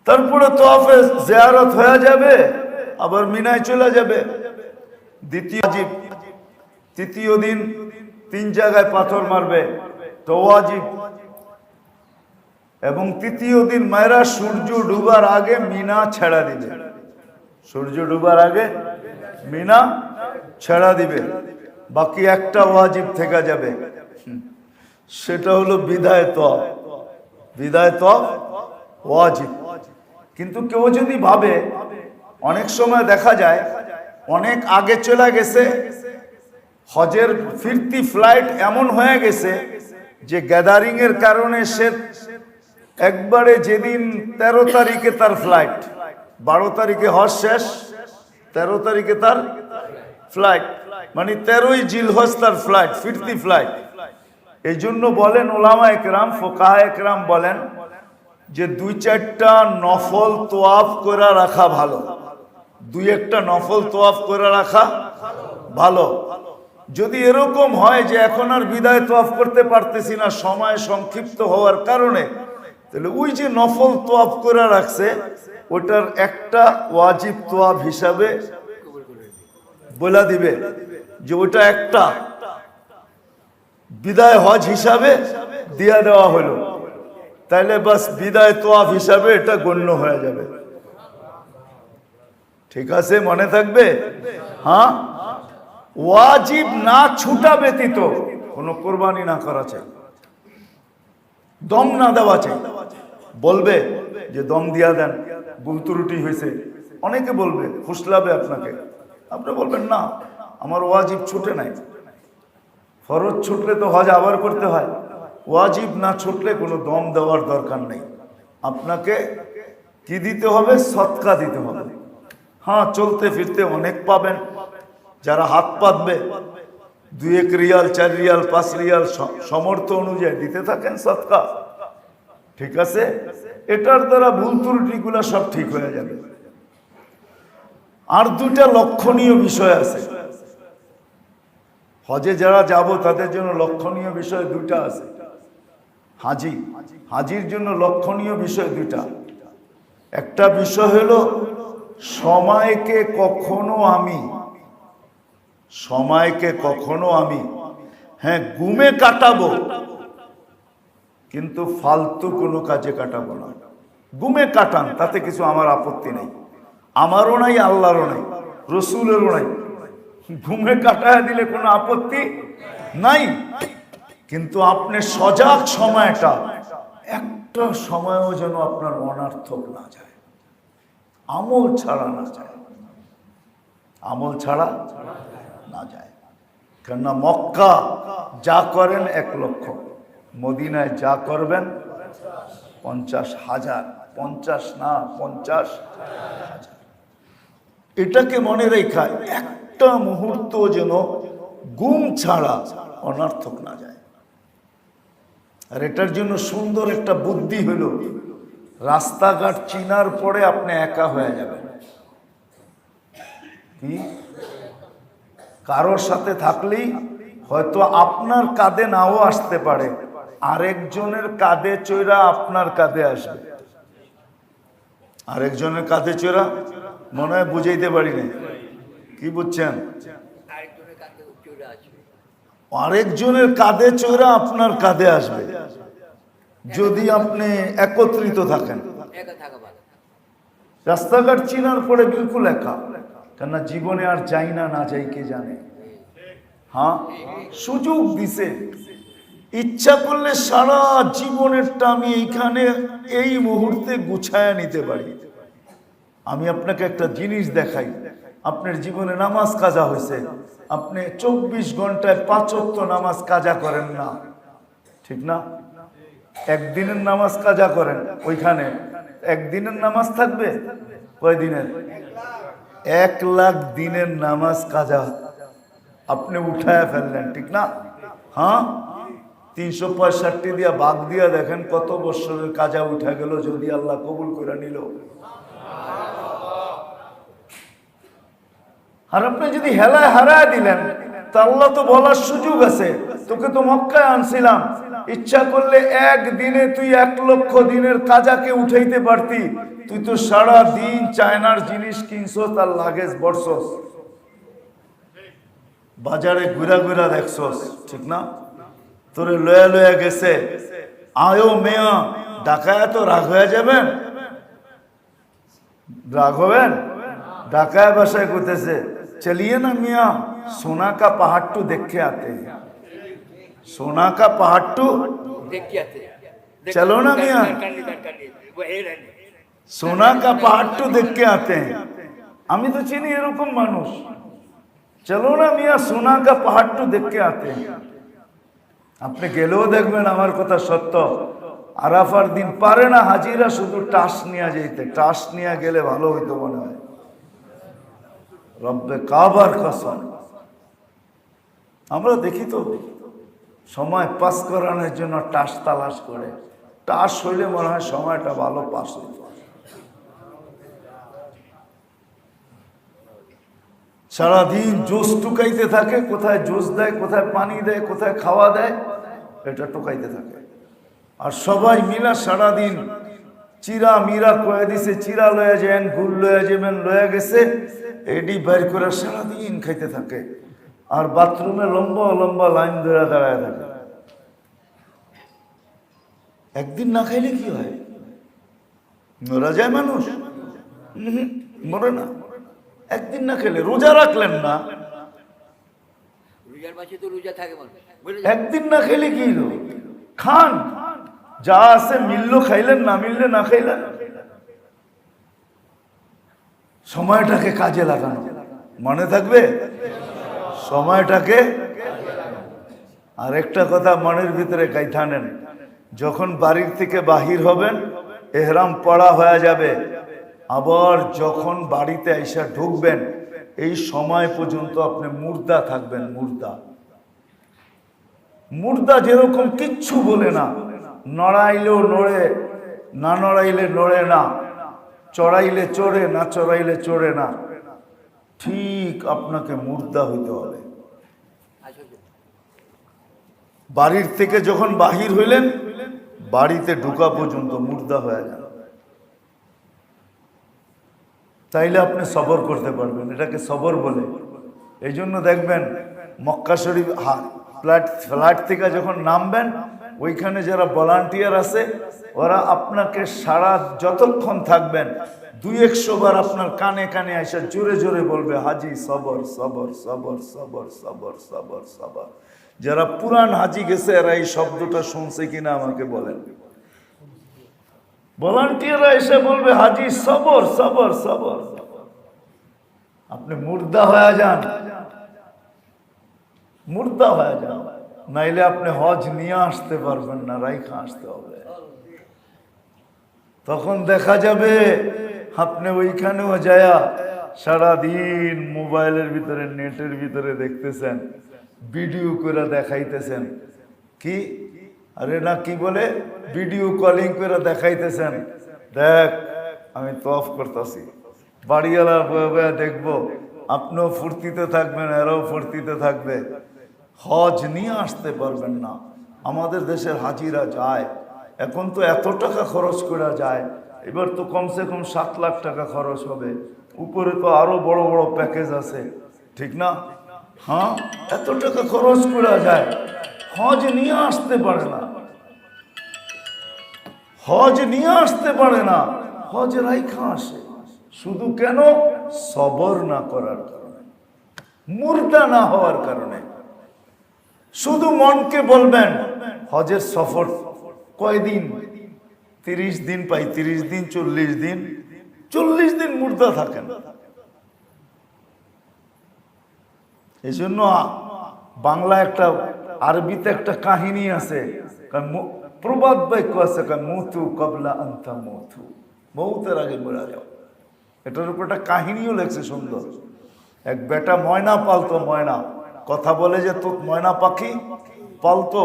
তারপরে তওয়াফে জিয়ারত হয়ে যাবে, আবার মিনায় চলে যাবে। তৃতীয় দিন 3 জায়গায় পাথর মারবে, তো ওয়াজিব। এবং তৃতীয় দিন মায়েরা সূর্য ডুবার আগে মিনা ছেড়া দিবে, সূর্য ডুবার আগে মিনা ছেড়া দিবে। বাকি একটা ওয়াজিব থেকে যাবে, সেটা হলো বিদায় তওয়াফ। বিদায় তওয়াফ ওয়াজিব। কিন্তু কেউ যদি ভাবে, অনেক সময় দেখা যায় অনেক আগে চলে গেছে, হজের ফিরতি ফ্লাইট এমন হয়ে গেছে যে গ্যাদারিং এর কারণে সে একবারে যেদিন 13 তারিখে তার ফ্লাইট, 12 তারিখে হজ শেষ, 13 তারিখে তার ফ্লাইট, মানে 13ই জিলহজ তার ফ্লাইট, ফিরতি ফ্লাইট। এই জন্য বলেন ওলামা একরাম, ফোকাহা একরাম বলেন যে 2-4টা নফল তওয়াফ করে রাখা ভালো, 2-1টা নফল তওয়াফ করে রাখা ভালো। যদি এরকম হয় যে এখন আর বিদায় তওয়াফ করতে পারতেছি না সময় সংক্ষিপ্ত হওয়ার কারণে, তাহলে ওই যে নফল তওয়াফ করে রাখছে ওটার একটা ওয়াজিব তওয়াফ হিসাবে বলে দিবে যে ওটা একটা বিদায় হজ হিসাবে দিয়ে দেওয়া হলো, তাইলে বাস বিদায় তওয়াফ হিসাবে এটা গণ্য হয়ে যাবে। ঠিক আছে, মনে থাকবে। হ্যাঁ, ওয়াজিব না ছুটা ব্যতীত কোনো কোরবানি না করা চাই, দম না দেওয়া চাই। বলবে যে দম দিয়া দেন, ভুল ত্রুটি হয়েছে, অনেকে বলবে, ফুসলাবে আপনাকে। আপনি বলবেন না, আমার ওয়াজিব ছুটে নাই। ফরজ ছুটলে তো হজ আবার করতে হয়, ওয়াজিব না ছুটলে কোনো দম দেওয়ার দরকার নেই। আপনাকে কি দিতে হবে? সদকা দিতে হবে। হ্যাঁ, চলতে ফিরতে অনেক পাবেন, যারা হাত পাতবে 2-1 রিয়াল, 4 রিয়াল, 5 রিয়াল সমর্থ অনুযায়ী দিতে থাকেন সদকা। ঠিক আছে, এটার দ্বারা ভুল ত্রুটিগুলো সব ঠিক হয়ে যাবে। আর 2টা লক্ষণীয় বিষয় আছে হজে যারা যাব তাদের জন্য লক্ষণীয় বিষয় 2টা আছে। হাজির জন্য লক্ষণীয় বিষয় 2টা। একটা বিষয় হলো সময়কে কখনো আমি হ্যাঁ ঘুমে কাটাবো, কিন্তু ফালতু কোনো কাজে কাটাবো না। ঘুমে কাটান, তাতে কিছু আমার আপত্তি নেই, আমারও নাই, আল্লাহরও নাই, রসুলেরও নাই। ঘুমে কাটায় দিলে কোনো আপত্তি নাই, কিন্তু আপনি সজাগ সময়টা একটা সময়ও যেন আপনার অনার্থক না যায়, আমল ছাড়া না যায়, আমল ছাড়া না যায়। কেননা মক্কা যা করেন 1 লক্ষ, মদিনায় যা করবেন 50,000, 50 না 50,000। এটাকে মনে রেখা একটা মুহূর্ত যেন ঘুম ছাড়া অনর্থক না যায়। আর এটার জন্য সুন্দর একটা বুদ্ধি হলো, রাস্তাঘাট চিনার পরে আপনি একা হয়ে যাবেন। কি কারোর সাথে থাকলেই হয়তো আপনার কাঁধে নাও আসতে পারে, আরেকজনের কাঁধে চড়া আপনার কাঁধে আসবে। আরেকজনের কাঁধে চড়া মনে হয় বুঝাইতে পারি না, কি বুঝছেন? আরেকজনের কাঁধে চড়া আপনার কাঁধে আসবে যদি আপনি একত্রিত থাকেন। রাস্তাঘাট চিনার পরে বিলকুল একা, কেননা জীবনে আর যাই না যাই কে জানে। হ্যাঁ, সুযোগ দিছে, ইচ্ছা করলে সারা জীবনেরটা আমি এইখানে এই মুহূর্তে গুছায়া নিতে পারি। আমি আপনাকে একটা জিনিস দেখাই, আপনার জীবনে নামাজ কাজা হয়েছে, আপনি 24 ঘন্টায় 5 ওয়াক্ত নামাজ কাজা করেন না, ঠিক না? একদিনের নামাজ কাজা করেন, ওইখানে একদিনের নামাজ থাকবে কয় দিনের? 1 লাখ দিনের নামাজ কাজা আপনি উঠায় ফেললেন, ঠিক না? হ্যাঁ, 365 দিয়া ভাগ দিয়া দেখেন কত বছরের কাজা উঠা গেল, যদি আল্লাহ কবুল করে নিল। আর আপনি যদি হেলায় হারায় দিলেন, তা আল্লাহ তো বলার সুযোগ আছে, তোকে তো মক্কায় আনছিলাম, ইচ্ছা করলে একদিনে তুই 1 লক্ষ দিনের কাজাকে উঠাইতে পারতি। তুই তো সারা দিন চায়নার জিনিস কিনছস, তার লাগেজ বড়ছস, বাজারে ঘুরা ঘুরা দেখছস, ঠিক না? তোরে লয়া লয়া গেছে, আয়ো মেয়া ঢাকায়, তো রাগ হয়ে যাবেন? রাগ হবেন? ঢাকায় বাসায় করতেছে, चलिए ना मियाँ सोना का पहाड़ टू देख के आते हैं, सोना का पहाड़ टू देख के आते हैं, चलो ना मियाँ सोना का पहाड़ टू देख के आते हैं। আমি তো চিনি এরকম মানুষ, চলো না মিয়া সোনা কা পাহাড় টু দেখ কে আতে हैं। আপনি গেলেও দেখবেন আমার কথা সত্য, আরাফার দিন পারে না হাজিরা শুধু টাস নিয়ে যেতে, টাস নিয়ে গেলে ভালো হইতো মনে হয়। রব্বে কাবার কসম, আমরা দেখি তো সময় পাস করানোর জন্য টাস তালাশ করে, টাস হইলে মনে হয় সময়টা ভালো পাস হইত। সারাদিন জোশ টুকাইতে থাকে, কোথায় জোশ দেয়, কোথায় পানি দেয়, কোথায় খাওয়া দেয়, এটা টুকাইতে থাকে। আর সবাই মিলা সারাদিন চিরা মিরা কয়ে দিছে, চিরা লয়ে যান, গুল লয়ে যাবেন, লয়ে গেছে, এডি বাইর করে সারাদিন খাইতে থাকে। আর বাথরুমে লম্বা লম্বা লাইন ধরে দাঁড়ায় থাকে। একদিন না খাইলে কি হয়? মরা যায় মানুষ? মরে না। একদিন না খেলে, রোজা রাখলেন না, একদিন না খেলে কি হলো? খান, যা আছে মিললো খাইলেন, না মিললে না খাইলেন। সময়টাকে কাজে লাগানো, মনে থাকবে সময়টাকে। আর একটা কথা মনের ভিতরে গাইথা নেন, যখন বাড়ির থেকে বাহির হবেন এহরাম পড়া হয়ে যাবে, আবার যখন বাড়িতে আইসা ঢুকবেন এই সময় পর্যন্ত আপনি মুর্দা থাকবেন। মুর্দা, মুর্দা যেরকম কিচ্ছু বলে না, নড়াইলেও নড়ে, না নড়াইলে নড়ে না, চড়াইলে চড়ে, না চড়াইলে চড়ে না, ঠিক আপনাকে মুর্দা হইতে হবে। বাড়ির থেকে যখন বাহির হইলেন বাড়িতে ঢুকা পর্যন্ত মুর্দা হয়ে যান, তাইলে আপনি সবর করতে পারবেন। এটাকে সবর বলে। এই জন্য দেখবেন মক্কা শরীফ ফ্লাইট থেকে যখন নামবেন, ওইখানে যারা ভলান্টিয়ার আছে ওরা আপনাকে সারা যতক্ষণ থাকবেন 200 বার আপনার কানে কানে এসে জোরে জোরে বলবে, হাজি সবর সবর সবর সবর সবর সবর সবর। যারা পুরান হাজি গেছে এরা এই শব্দটা শুনছে কিনা আমাকে বলেন। ভলান্টিয়াররা এসে বলবে, হাজি সবর সবর সবর। আপনি মুর্দা হয়ে যান, মুর্দা হয়ে যান, নাইলে আপনি হজ নিয়ে আসতে পারবেন না, রাইখা আসতে হবে। তখন দেখা যাবে আপনি ওইখানেও যায়া সারাদিন মোবাইলের ভিতরে, নেটের ভিতরে দেখতেছেন, ভিডিও করে দেখাইতেছেন। কি আরে না কি বলে, ভিডিও কলিং করে দেখাইতেছেন, দেখ আমি তফ করতেছি। বাড়িওয়ালা দেখবো, আপনিও ফুর্তিতে থাকবেন, এরাও ফুর্তিতে থাকবে। হজ নিয়ে আসতে পারবেন না। আমাদের দেশের হাজিরা যায়, এখন তো এত টাকা খরচ করে যায়, এবার তো কমসে কম 7 লাখ টাকা খরচ হবে, উপরে তো আরো বড় বড় প্যাকেজ আছে, ঠিক না? হ্যাঁ, এত টাকা খরচ করে যায়, হজ নিয়ে আসতে পারে না, হজ নিয়ে আসতে পারে না, হজ রাইখা আসে। শুধু কেন? সবর না করার কারণে, মুর্দা না হওয়ার কারণে। শুধু মনকে বলবেন হজের সফর কয়দিন, 30 দিন পাই, 30 দিন, 40 দিন, 40 দিন মুর্দা থাকেন। এই জন্য বাংলা একটা, আরবিতে একটা কাহিনী আছে, প্রবাদ বাক্য আছে, মুতু কবলা আনতা মুতু, মৌতের আগে মরা যাও। এটার উপর একটা কাহিনীও লেখছে সুন্দর। এক বেটা ময়না পালতো, ময়না কথা বলে যে তো ময়না পাখি পালতো।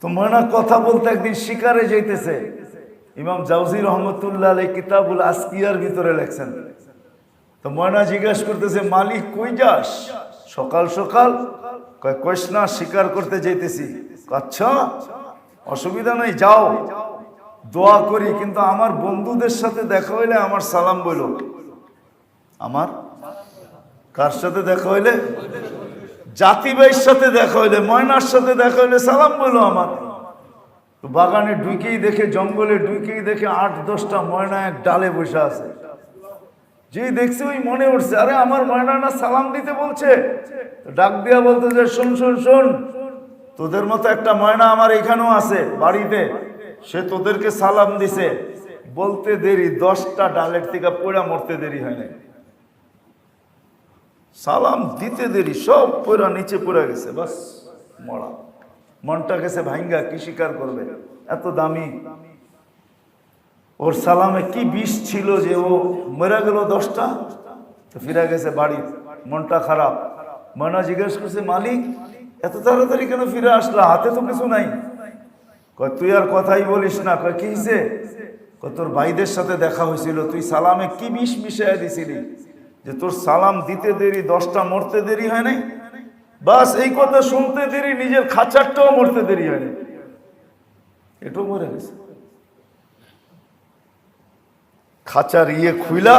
তো ময়না কথা বলতে একদিন শিকারে যাইতেছে। ইমাম জাউজি রহমতুল্লাহ আলাইহি কিতাবুল আসকিয়ার ভিতরে লেখছেন। তো ময়না জিজ্ঞাসা করতেছে, মালিক কই যাস সকাল সকাল? কয় কইস না, শিকার করতে যাইতেছি। আচ্ছা অসুবিধা নেই, যাও, দোয়া করি, কিন্তু আমার বন্ধুদের সাথে দেখা হইলে আমার সালাম বইল। আমার কার সাথে দেখা হইলে? জাতি ভাইয়ের সাথে দেখা হইলে, ময়নার সাথে দেখা হইলে সালাম বইল আমার। তো বাগানে ঢুকেই দেখে, জঙ্গলে ঢুকেই দেখে 8-10টা ময়না এক ডালে বসে আছে। যেই দেখছে ওই মনে উঠছে, আরে আমার ময়না না সালাম দিতে বলছে। ডাক দিয়া বলতে যে, শোন শোন শোন, তোদের মতো একটা ময়না আমার এখানেও আছে বাড়িতে, সে তোদেরকে সালাম দিছে। বলতে দেরি, 10টা ডালের থেকে পোড়া মরতে দেরি হয় না, সালাম দিতে দেরি, সব পোড়া নিচে পড়ে গেছে, বাস মরা। মনটা গেছে ভাঙ্গা, কি স্বীকার করবে? এত দামি, ওর সালামে কি বিষ ছিল যে ও মরে গেল 10টা। তো ফিরে গেছে বাড়ি, মনটা খারাপ। ময়না জিজ্ঞেস করছে, মালিক এত তাড়াতাড়ি কেন ফিরে আসলা? হাতে তো কিছু নাই। কয় তুই আর কথাই বলিস না। কয় কি হয়েছে? কয় তোর ভাইদের সাথে দেখা হয়েছিল, তুই সালামে কি বিষ মিশাইয়া দিছিলি যে তোর সালাম দিতে দেরি, 10টা মরতে দেরি হয় নাই। বাস এই কথা শুনতে দেরি, নিজের খাঁচারটাও মরতে দেরি হয় নাই, এটাও মরে গেছে। খাঁচার খুইলা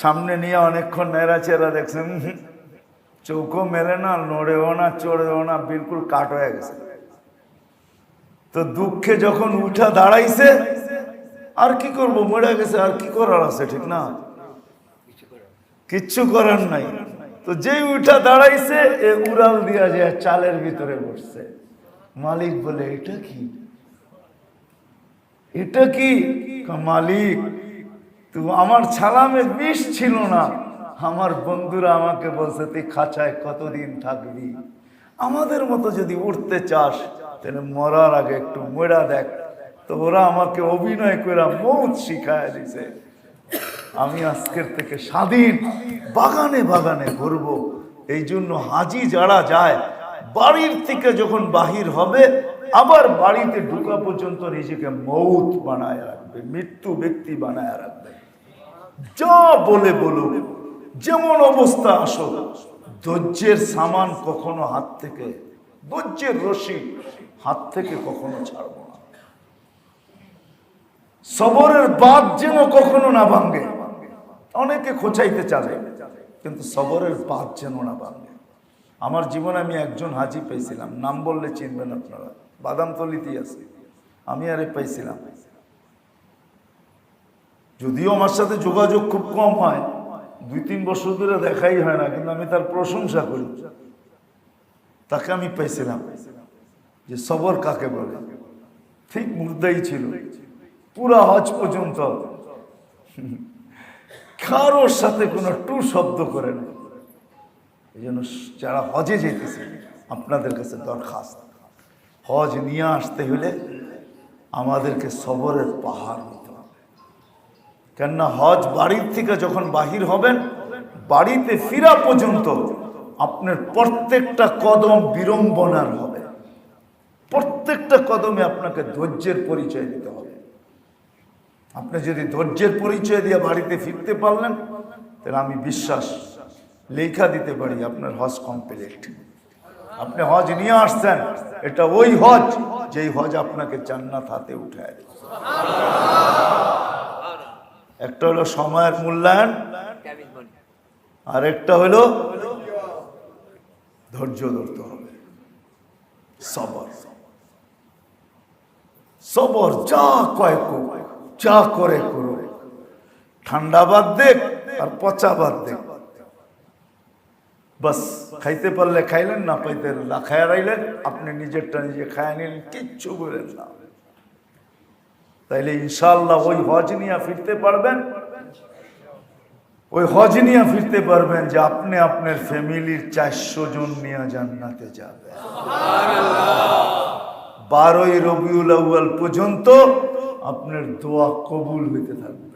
সামনে নিয়ে অনেকক্ষণ নেড়াচেরা দেখছেন, চৌকো মেলে না, নড়েও না, চড়েও না, বিলকুল কাট হয়ে গেছে। তো দুঃখে যখন উঠা দাঁড়াইছে, আর কি করব, মরে গেছে, আর কি করার আছে, ঠিক না? কিচ্ছু করার নাই। তো যেই উঠা দাঁড়াইছে, এ উড়াল দিয়া যায় চালের ভিতরে বসছে। মালিক বলে, এটা কি, এটা কি? মালিক তো আমার সালামে বিষ ছিল না, আমার বন্ধুরা আমাকে বলছে তুই খাঁচায় কতদিন থাকবি, আমাদের মতো যদি উঠতে চাস তাহলে মরার আগে একটু মরা দেখ। তো ওরা আমাকে অভিনয় করে মৌত শিখায় দিছে। আমি আজকের থেকে স্বাধীন, বাগানে বাগানে ঘুরবো। এই জন্য হাজি যারা যায়, বাড়ির থেকে যখন বাহির হবে, আবার বাড়িতে ঢুকা পর্যন্ত নিজেকে মৌত বানায় রাখবে, মৃত্যু ব্যক্তি বানায় রাখবে। যা বলে বলুক, যেমন অবস্থা আসো, ধৈর্যের সামান কখনো হাত থেকে, ধৈর্যের রশি হাত থেকে কখনো ছাড়বো না। সবরের বাঁধ যেন কখনো না ভাঙে। অনেকে খোঁচাইতে চাবে, কিন্তু সবরের বাঁধ যেন না ভাঙে। আমার জীবনে আমি একজন হাজি পেয়েছিলাম, নাম বললে চিনবেন আপনারা, বাদামতলিতেই আছে। আমি আরে পাইছিলাম, যদিও আমার সাথে যোগাযোগ খুব কম হয়, 2-3 বছর ধরে দেখাই হয় না, কিন্তু আমি তার প্রশংসা করি। তাকে আমি পাইছিলাম যে সবর কাকে বলে। ঠিক মুর্দাই ছিল পুরা হজ পর্যন্ত, কারোর সাথে কোনো টু শব্দ করে না। এই জন্য যারা হজে যেতেছে, আপনাদের কাছে দরখাস্ত, হজ নিয়ে আসতে হলে আমাদেরকে সবরের পাহাড় নিতে হবে। কেননা হজ বাড়ির থেকে যখন বাহির হবেন, বাড়িতে ফিরা পর্যন্ত আপনার প্রত্যেকটা কদম বিড়ম্বনার হবে। প্রত্যেকটা কদমে আপনাকে ধৈর্যের পরিচয় দিতে হবে। আপনি যদি ধৈর্যের পরিচয় দিয়ে বাড়িতে ফিরতে পারলেন, তাহলে আমি বিশ্বাস লেখা দিতে পারি আপনার হজ কমপ্লিট। আপনি হজ নিয়ে আসছেন, এটা ওই হজ যেই হজ আপনাকে জান্নাত হাতে উঠায়। একটা হলো সময়ের মূল্যায়ন, আর একটা হলো ধৈর্য ধরতে হবে, সবর। সবর যা কয় করো, যা করে করো, ঠান্ডা বাদ দেখ আর পচা বাদ দেখ, বাস খাইতে পারলে খাইলেন, না পাইতে না খায়া রাইলেন, আপনি নিজেরটা নিজে খায়া নিলেন, কিচ্ছু বলেন না। তাইলে ইনশাআল্লাহ ওই হজ নিয়ে ফিরতে পারবেন। ওই হজ নিয়ে ফিরতে পারবেন যে আপনি আপনার ফ্যামিলির 400 জন নিয়ে জান্নাতে যাবেন। 12ই রবিউল আউয়াল পর্যন্ত আপনার দোয়া কবুল হইতে থাকবে।